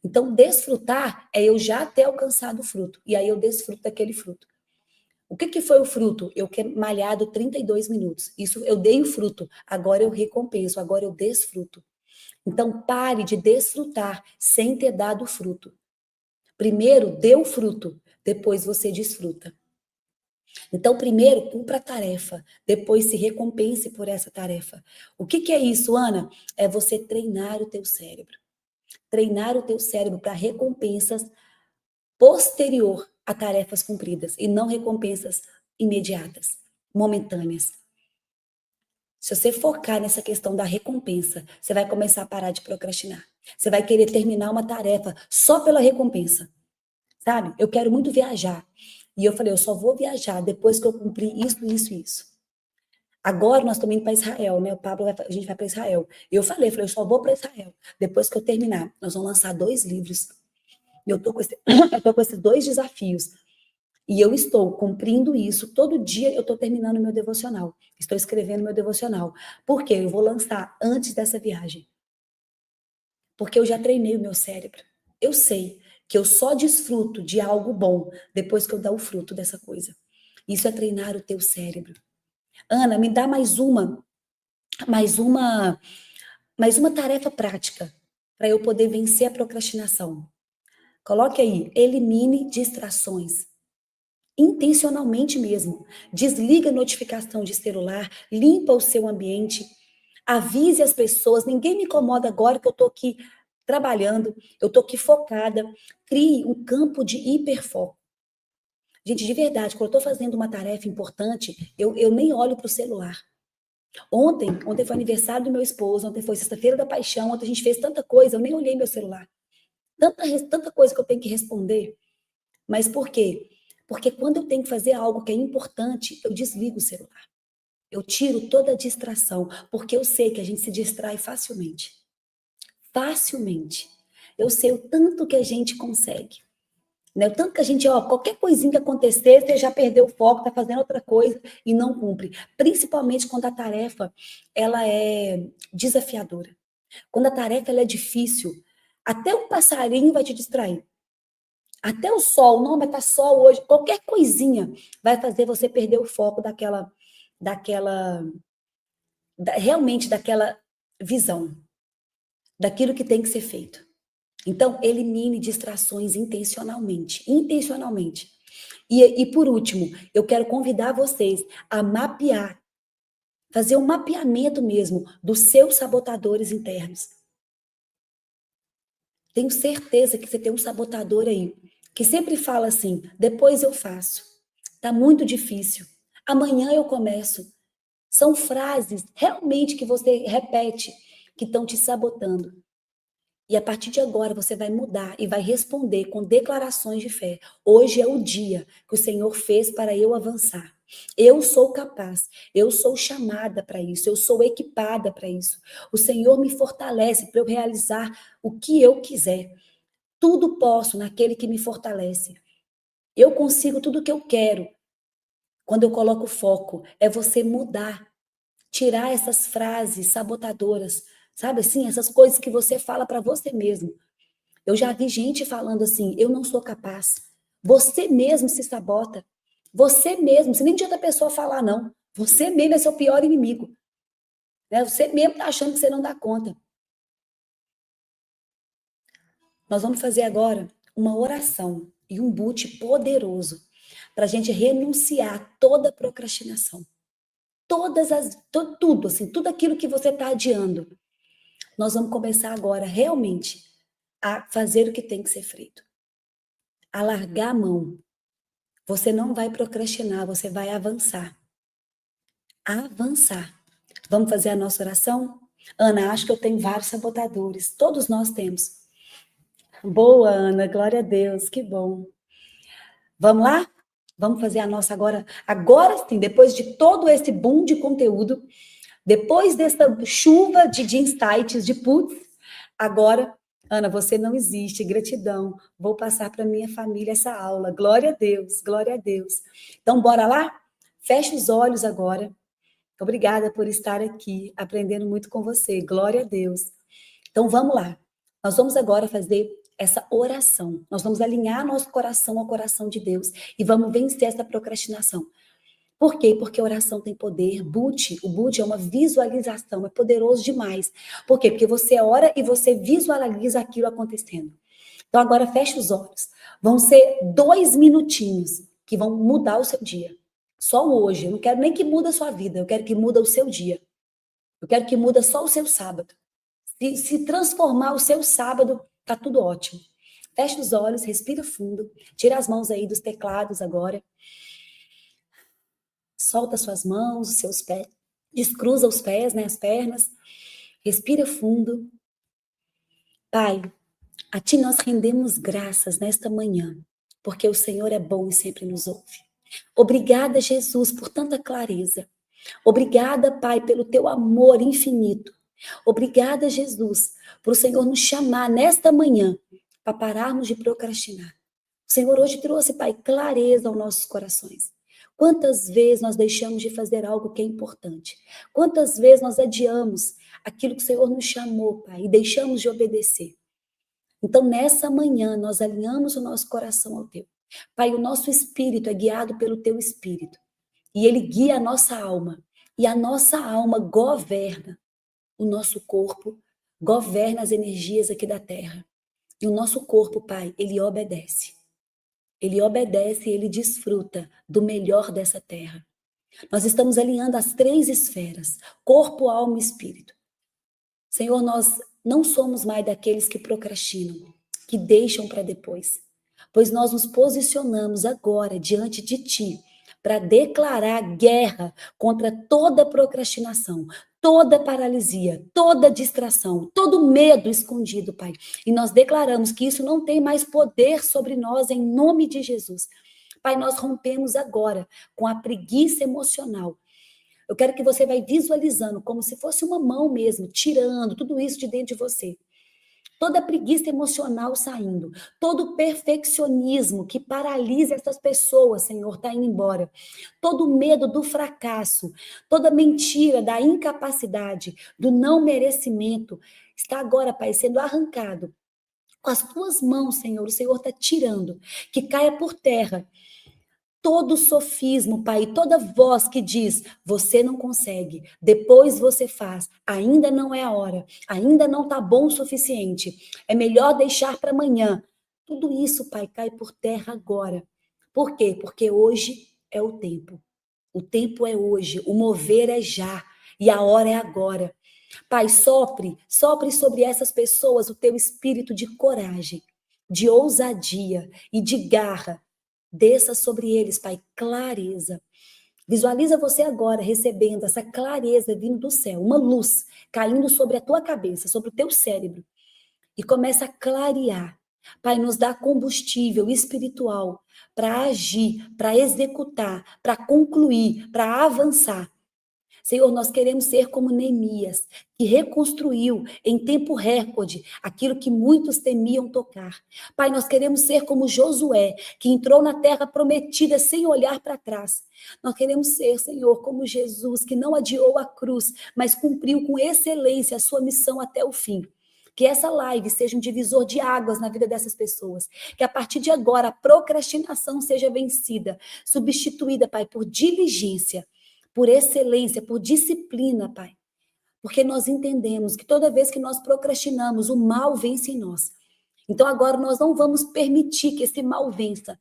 Então, desfrutar é eu já ter alcançado o fruto. E aí eu desfruto daquele fruto. O que foi o fruto? Eu que malhado 32 minutos. Isso eu dei o fruto. Agora eu recompenso, agora eu desfruto. Então pare de desfrutar sem ter dado fruto. Primeiro dê o fruto, depois você desfruta. Então, primeiro, cumpra a tarefa, depois se recompense por essa tarefa. O que é isso, Ana? É você treinar o teu cérebro. Treinar o teu cérebro para recompensas posterior a tarefas cumpridas e não recompensas imediatas, momentâneas. Se você focar nessa questão da recompensa, você vai começar a parar de procrastinar. Você vai querer terminar uma tarefa só pela recompensa, sabe? Eu quero muito viajar. E eu falei, eu só vou viajar depois que eu cumprir isso, isso e isso. Agora nós estamos indo para Israel, né? O Pablo, a gente vai para Israel. E eu falei, eu só vou para Israel depois que eu terminar. Nós vamos lançar 2 livros. E eu tô com esses 2 desafios. E eu estou cumprindo isso. Todo dia eu estou terminando meu devocional. Estou escrevendo meu devocional. Por quê? Eu vou lançar antes dessa viagem. Porque eu já treinei o meu cérebro. Eu sei que eu só desfruto de algo bom depois que eu dar o fruto dessa coisa. Isso é treinar o teu cérebro. Ana, me dá mais uma tarefa prática para eu poder vencer a procrastinação. Coloque aí, elimine distrações. Intencionalmente mesmo. Desliga a notificação de celular, limpa o seu ambiente, avise as pessoas, ninguém me incomoda agora que eu estou aqui trabalhando, eu estou aqui focada. Crie um campo de hiperfoco. Gente, de verdade, quando eu estou fazendo uma tarefa importante, eu nem olho para o celular. Ontem foi aniversário do meu esposo, ontem foi sexta-feira da paixão, ontem a gente fez tanta coisa, eu nem olhei meu celular. Tanta coisa que eu tenho que responder. Mas por quê? Porque quando eu tenho que fazer algo que é importante, eu desligo o celular. Eu tiro toda a distração, porque eu sei que a gente se distrai facilmente. Facilmente. Eu sei o tanto que a gente consegue. Né? O tanto que a gente, qualquer coisinha que acontecer, você já perdeu o foco, está fazendo outra coisa e não cumpre. Principalmente quando a tarefa ela é desafiadora. Quando a tarefa ela é difícil, até um passarinho vai te distrair. Até o sol, não, mas tá sol hoje. Qualquer coisinha vai fazer você perder o foco realmente daquela visão, daquilo que tem que ser feito. Então, elimine distrações intencionalmente. Intencionalmente. E por último, eu quero convidar vocês a mapear, fazer um mapeamento mesmo dos seus sabotadores internos. Tenho certeza que você tem um sabotador aí, que sempre fala assim, depois eu faço. Tá muito difícil. Amanhã eu começo. São frases realmente que você repete, que estão te sabotando. E a partir de agora você vai mudar e vai responder com declarações de fé. Hoje é o dia que o Senhor fez para eu avançar. Eu sou capaz, eu sou chamada para isso, eu sou equipada para isso. O Senhor me fortalece para eu realizar o que eu quiser. Tudo posso naquele que me fortalece. Eu consigo tudo o que eu quero. Quando eu coloco foco, é você mudar, tirar essas frases sabotadoras, sabe assim, essas coisas que você fala para você mesmo. Eu já vi gente falando assim, eu não sou capaz. Você mesmo se sabota. Você mesmo, você nem adianta a pessoa falar não. Você mesmo é seu pior inimigo. Né? Você mesmo está achando que você não dá conta. Nós vamos fazer agora uma oração e um boot poderoso para a gente renunciar toda procrastinação. Tudo, assim, tudo aquilo que você está adiando. Nós vamos começar agora realmente a fazer o que tem que ser feito. A largar a mão. Você não vai procrastinar, você vai avançar. Avançar. Vamos fazer a nossa oração? Ana, acho que eu tenho vários sabotadores. Todos nós temos. Boa, Ana, glória a Deus, que bom. Vamos lá? Vamos fazer a nossa agora. Agora sim, depois de todo esse boom de conteúdo, depois dessa chuva de insights, de putz, agora, Ana, você não existe, gratidão. Vou passar para minha família essa aula. Glória a Deus, glória a Deus. Então, bora lá? Feche os olhos agora. Obrigada por estar aqui, aprendendo muito com você. Glória a Deus. Então, vamos lá. Nós vamos agora fazer essa oração. Nós vamos alinhar nosso coração ao coração de Deus e vamos vencer essa procrastinação. Por quê? Porque a oração tem poder. O Bute é uma visualização, é poderoso demais. Por quê? Porque você ora e você visualiza aquilo acontecendo. Então agora feche os olhos. Vão ser 2 minutinhos que vão mudar o seu dia. Só hoje. Eu não quero nem que mude a sua vida, eu quero que mude o seu dia. Eu quero que mude só o seu sábado. Se transformar o seu sábado, tá tudo ótimo. Feche os olhos, respira fundo, tira as mãos aí dos teclados agora. Solta suas mãos, os seus pés, descruza os pés, né, as pernas. Respira fundo. Pai, a Ti nós rendemos graças nesta manhã, porque o Senhor é bom e sempre nos ouve. Obrigada, Jesus, por tanta clareza. Obrigada, Pai, pelo Teu amor infinito. Obrigada, Jesus, por o Senhor nos chamar nesta manhã para pararmos de procrastinar. O Senhor hoje trouxe, Pai, clareza aos nossos corações. Quantas vezes nós deixamos de fazer algo que é importante? Quantas vezes nós adiamos aquilo que o Senhor nos chamou, Pai, e deixamos de obedecer? Então, nessa manhã, nós alinhamos o nosso coração ao Teu. Pai, o nosso espírito é guiado pelo Teu Espírito. E ele guia a nossa alma. E a nossa alma governa o nosso corpo, governa as energias aqui da terra. E o nosso corpo, Pai, ele obedece. Ele obedece e ele desfruta do melhor dessa terra. Nós estamos alinhando as 3 esferas, corpo, alma e espírito. Senhor, nós não somos mais daqueles que procrastinam, que deixam para depois, pois nós nos posicionamos agora diante de Ti para declarar guerra contra toda procrastinação, toda paralisia, toda distração, todo medo escondido, Pai. E nós declaramos que isso não tem mais poder sobre nós em nome de Jesus. Pai, nós rompemos agora com a preguiça emocional. Eu quero que você vai visualizando como se fosse uma mão mesmo, tirando tudo isso de dentro de você. Toda preguiça emocional saindo, todo perfeccionismo que paralisa essas pessoas, Senhor, está indo embora. Todo medo do fracasso, toda mentira da incapacidade, do não merecimento, está agora, Pai, sendo arrancado. Com as tuas mãos, Senhor, o Senhor está tirando, que caia por terra. Todo sofismo, Pai, toda voz que diz, você não consegue, depois você faz, ainda não é a hora, ainda não está bom o suficiente, é melhor deixar para amanhã. Tudo isso, Pai, cai por terra agora. Por quê? Porque hoje é o tempo. O tempo é hoje, o mover é já, e a hora é agora. Pai, sopre sobre essas pessoas o teu espírito de coragem, de ousadia e de garra. Desça sobre eles, Pai, clareza. Visualiza você agora recebendo essa clareza vindo do céu, uma luz caindo sobre a tua cabeça, sobre o teu cérebro. E começa a clarear. Pai, nos dá combustível espiritual para agir, para executar, para concluir, para avançar. Senhor, nós queremos ser como Neemias, que reconstruiu em tempo recorde aquilo que muitos temiam tocar. Pai, nós queremos ser como Josué, que entrou na terra prometida sem olhar para trás. Nós queremos ser, Senhor, como Jesus, que não adiou a cruz, mas cumpriu com excelência a sua missão até o fim. Que essa live seja um divisor de águas na vida dessas pessoas. Que a partir de agora a procrastinação seja vencida, substituída, Pai, por diligência, por excelência, por disciplina, Pai. Porque nós entendemos que toda vez que nós procrastinamos, o mal vence em nós. Então agora nós não vamos permitir que esse mal vença.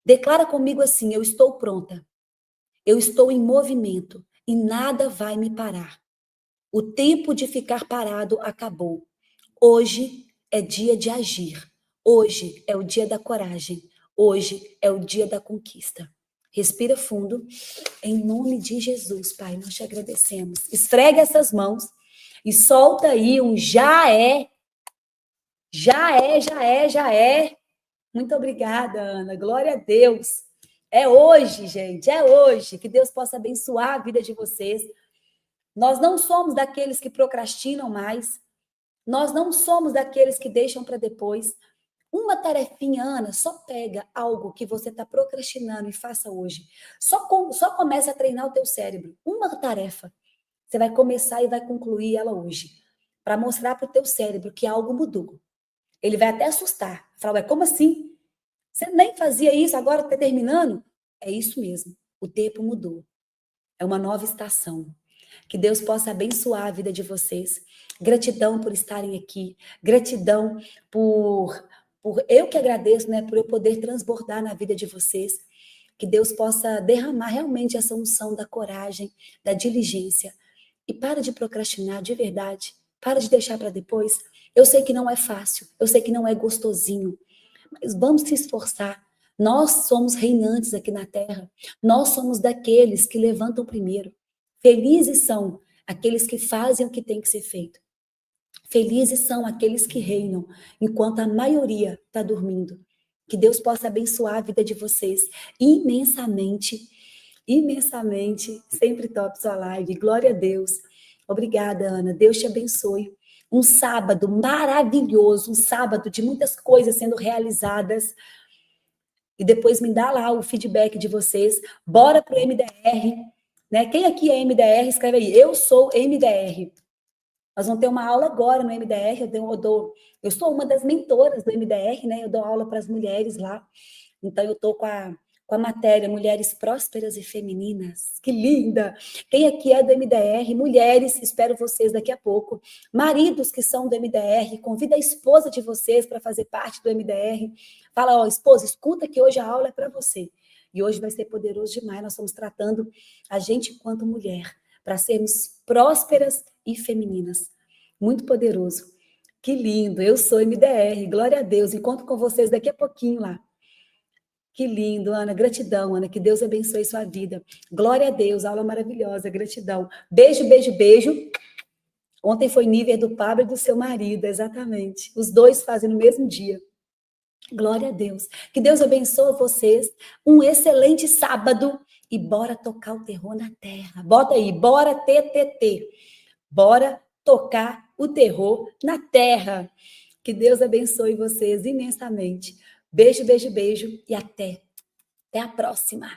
Declara comigo assim: eu estou pronta. Eu estou em movimento e nada vai me parar. O tempo de ficar parado acabou. Hoje é dia de agir. Hoje é o dia da coragem. Hoje é o dia da conquista. Respira fundo. Em nome de Jesus, Pai, nós te agradecemos. Esfrega essas mãos e solta aí um já é. Já é, já é, já é. Muito obrigada, Ana. Glória a Deus. É hoje, gente, é hoje. Que Deus possa abençoar a vida de vocês. Nós não somos daqueles que procrastinam mais. Nós não somos daqueles que deixam para depois. Uma tarefinha, Ana, só pega algo que você está procrastinando e faça hoje. Só começa a treinar o teu cérebro. Uma tarefa. Você vai começar e vai concluir ela hoje. Para mostrar para o teu cérebro que algo mudou. Ele vai até assustar. Fala, ué, como assim? Você nem fazia isso, agora está terminando? É isso mesmo. O tempo mudou. É uma nova estação. Que Deus possa abençoar a vida de vocês. Gratidão por estarem aqui. Gratidão por eu que agradeço, né, por eu poder transbordar na vida de vocês. Que Deus possa derramar realmente essa unção da coragem, da diligência. E para de procrastinar, de verdade. Para de deixar para depois. Eu sei que não é fácil, eu sei que não é gostosinho, mas vamos se esforçar. Nós somos reinantes aqui na terra. Nós somos daqueles que levantam primeiro. Felizes são aqueles que fazem o que tem que ser feito. Felizes são aqueles que reinam, enquanto a maioria está dormindo. Que Deus possa abençoar a vida de vocês imensamente, imensamente. Sempre top sua live. Glória a Deus. Obrigada, Ana. Deus te abençoe. Um sábado maravilhoso, um sábado de muitas coisas sendo realizadas. E depois me dá lá o feedback de vocês. Bora pro MDR, né? Quem aqui é MDR, escreve aí. Eu sou MDR. Nós vamos ter uma aula agora no MDR. Eu sou uma das mentoras do MDR, né? Eu dou aula para as mulheres lá. Então, eu estou com a matéria Mulheres Prósperas e Femininas. Que linda! Quem aqui é do MDR? Mulheres, espero vocês daqui a pouco. Maridos que são do MDR, convida a esposa de vocês para fazer parte do MDR. Fala, ó, esposa, escuta que hoje a aula é para você. E hoje vai ser poderoso demais. Nós estamos tratando a gente enquanto mulher, para sermos prósperas e femininas. Muito poderoso. Que lindo! Eu sou MDR, glória a Deus. Encontro com vocês daqui a pouquinho lá. Que lindo, Ana. Gratidão, Ana. Que Deus abençoe sua vida. Glória a Deus. Aula maravilhosa. Gratidão. Beijo, beijo, beijo. Ontem foi nível do Pablo e do seu marido, exatamente. Os dois fazem no mesmo dia. Glória a Deus. Que Deus abençoe vocês. Um excelente sábado. E bora tocar o terror na terra. Bota aí, bora TTT. Bora tocar o terror na terra. Que Deus abençoe vocês imensamente. Beijo, beijo, beijo e até a próxima.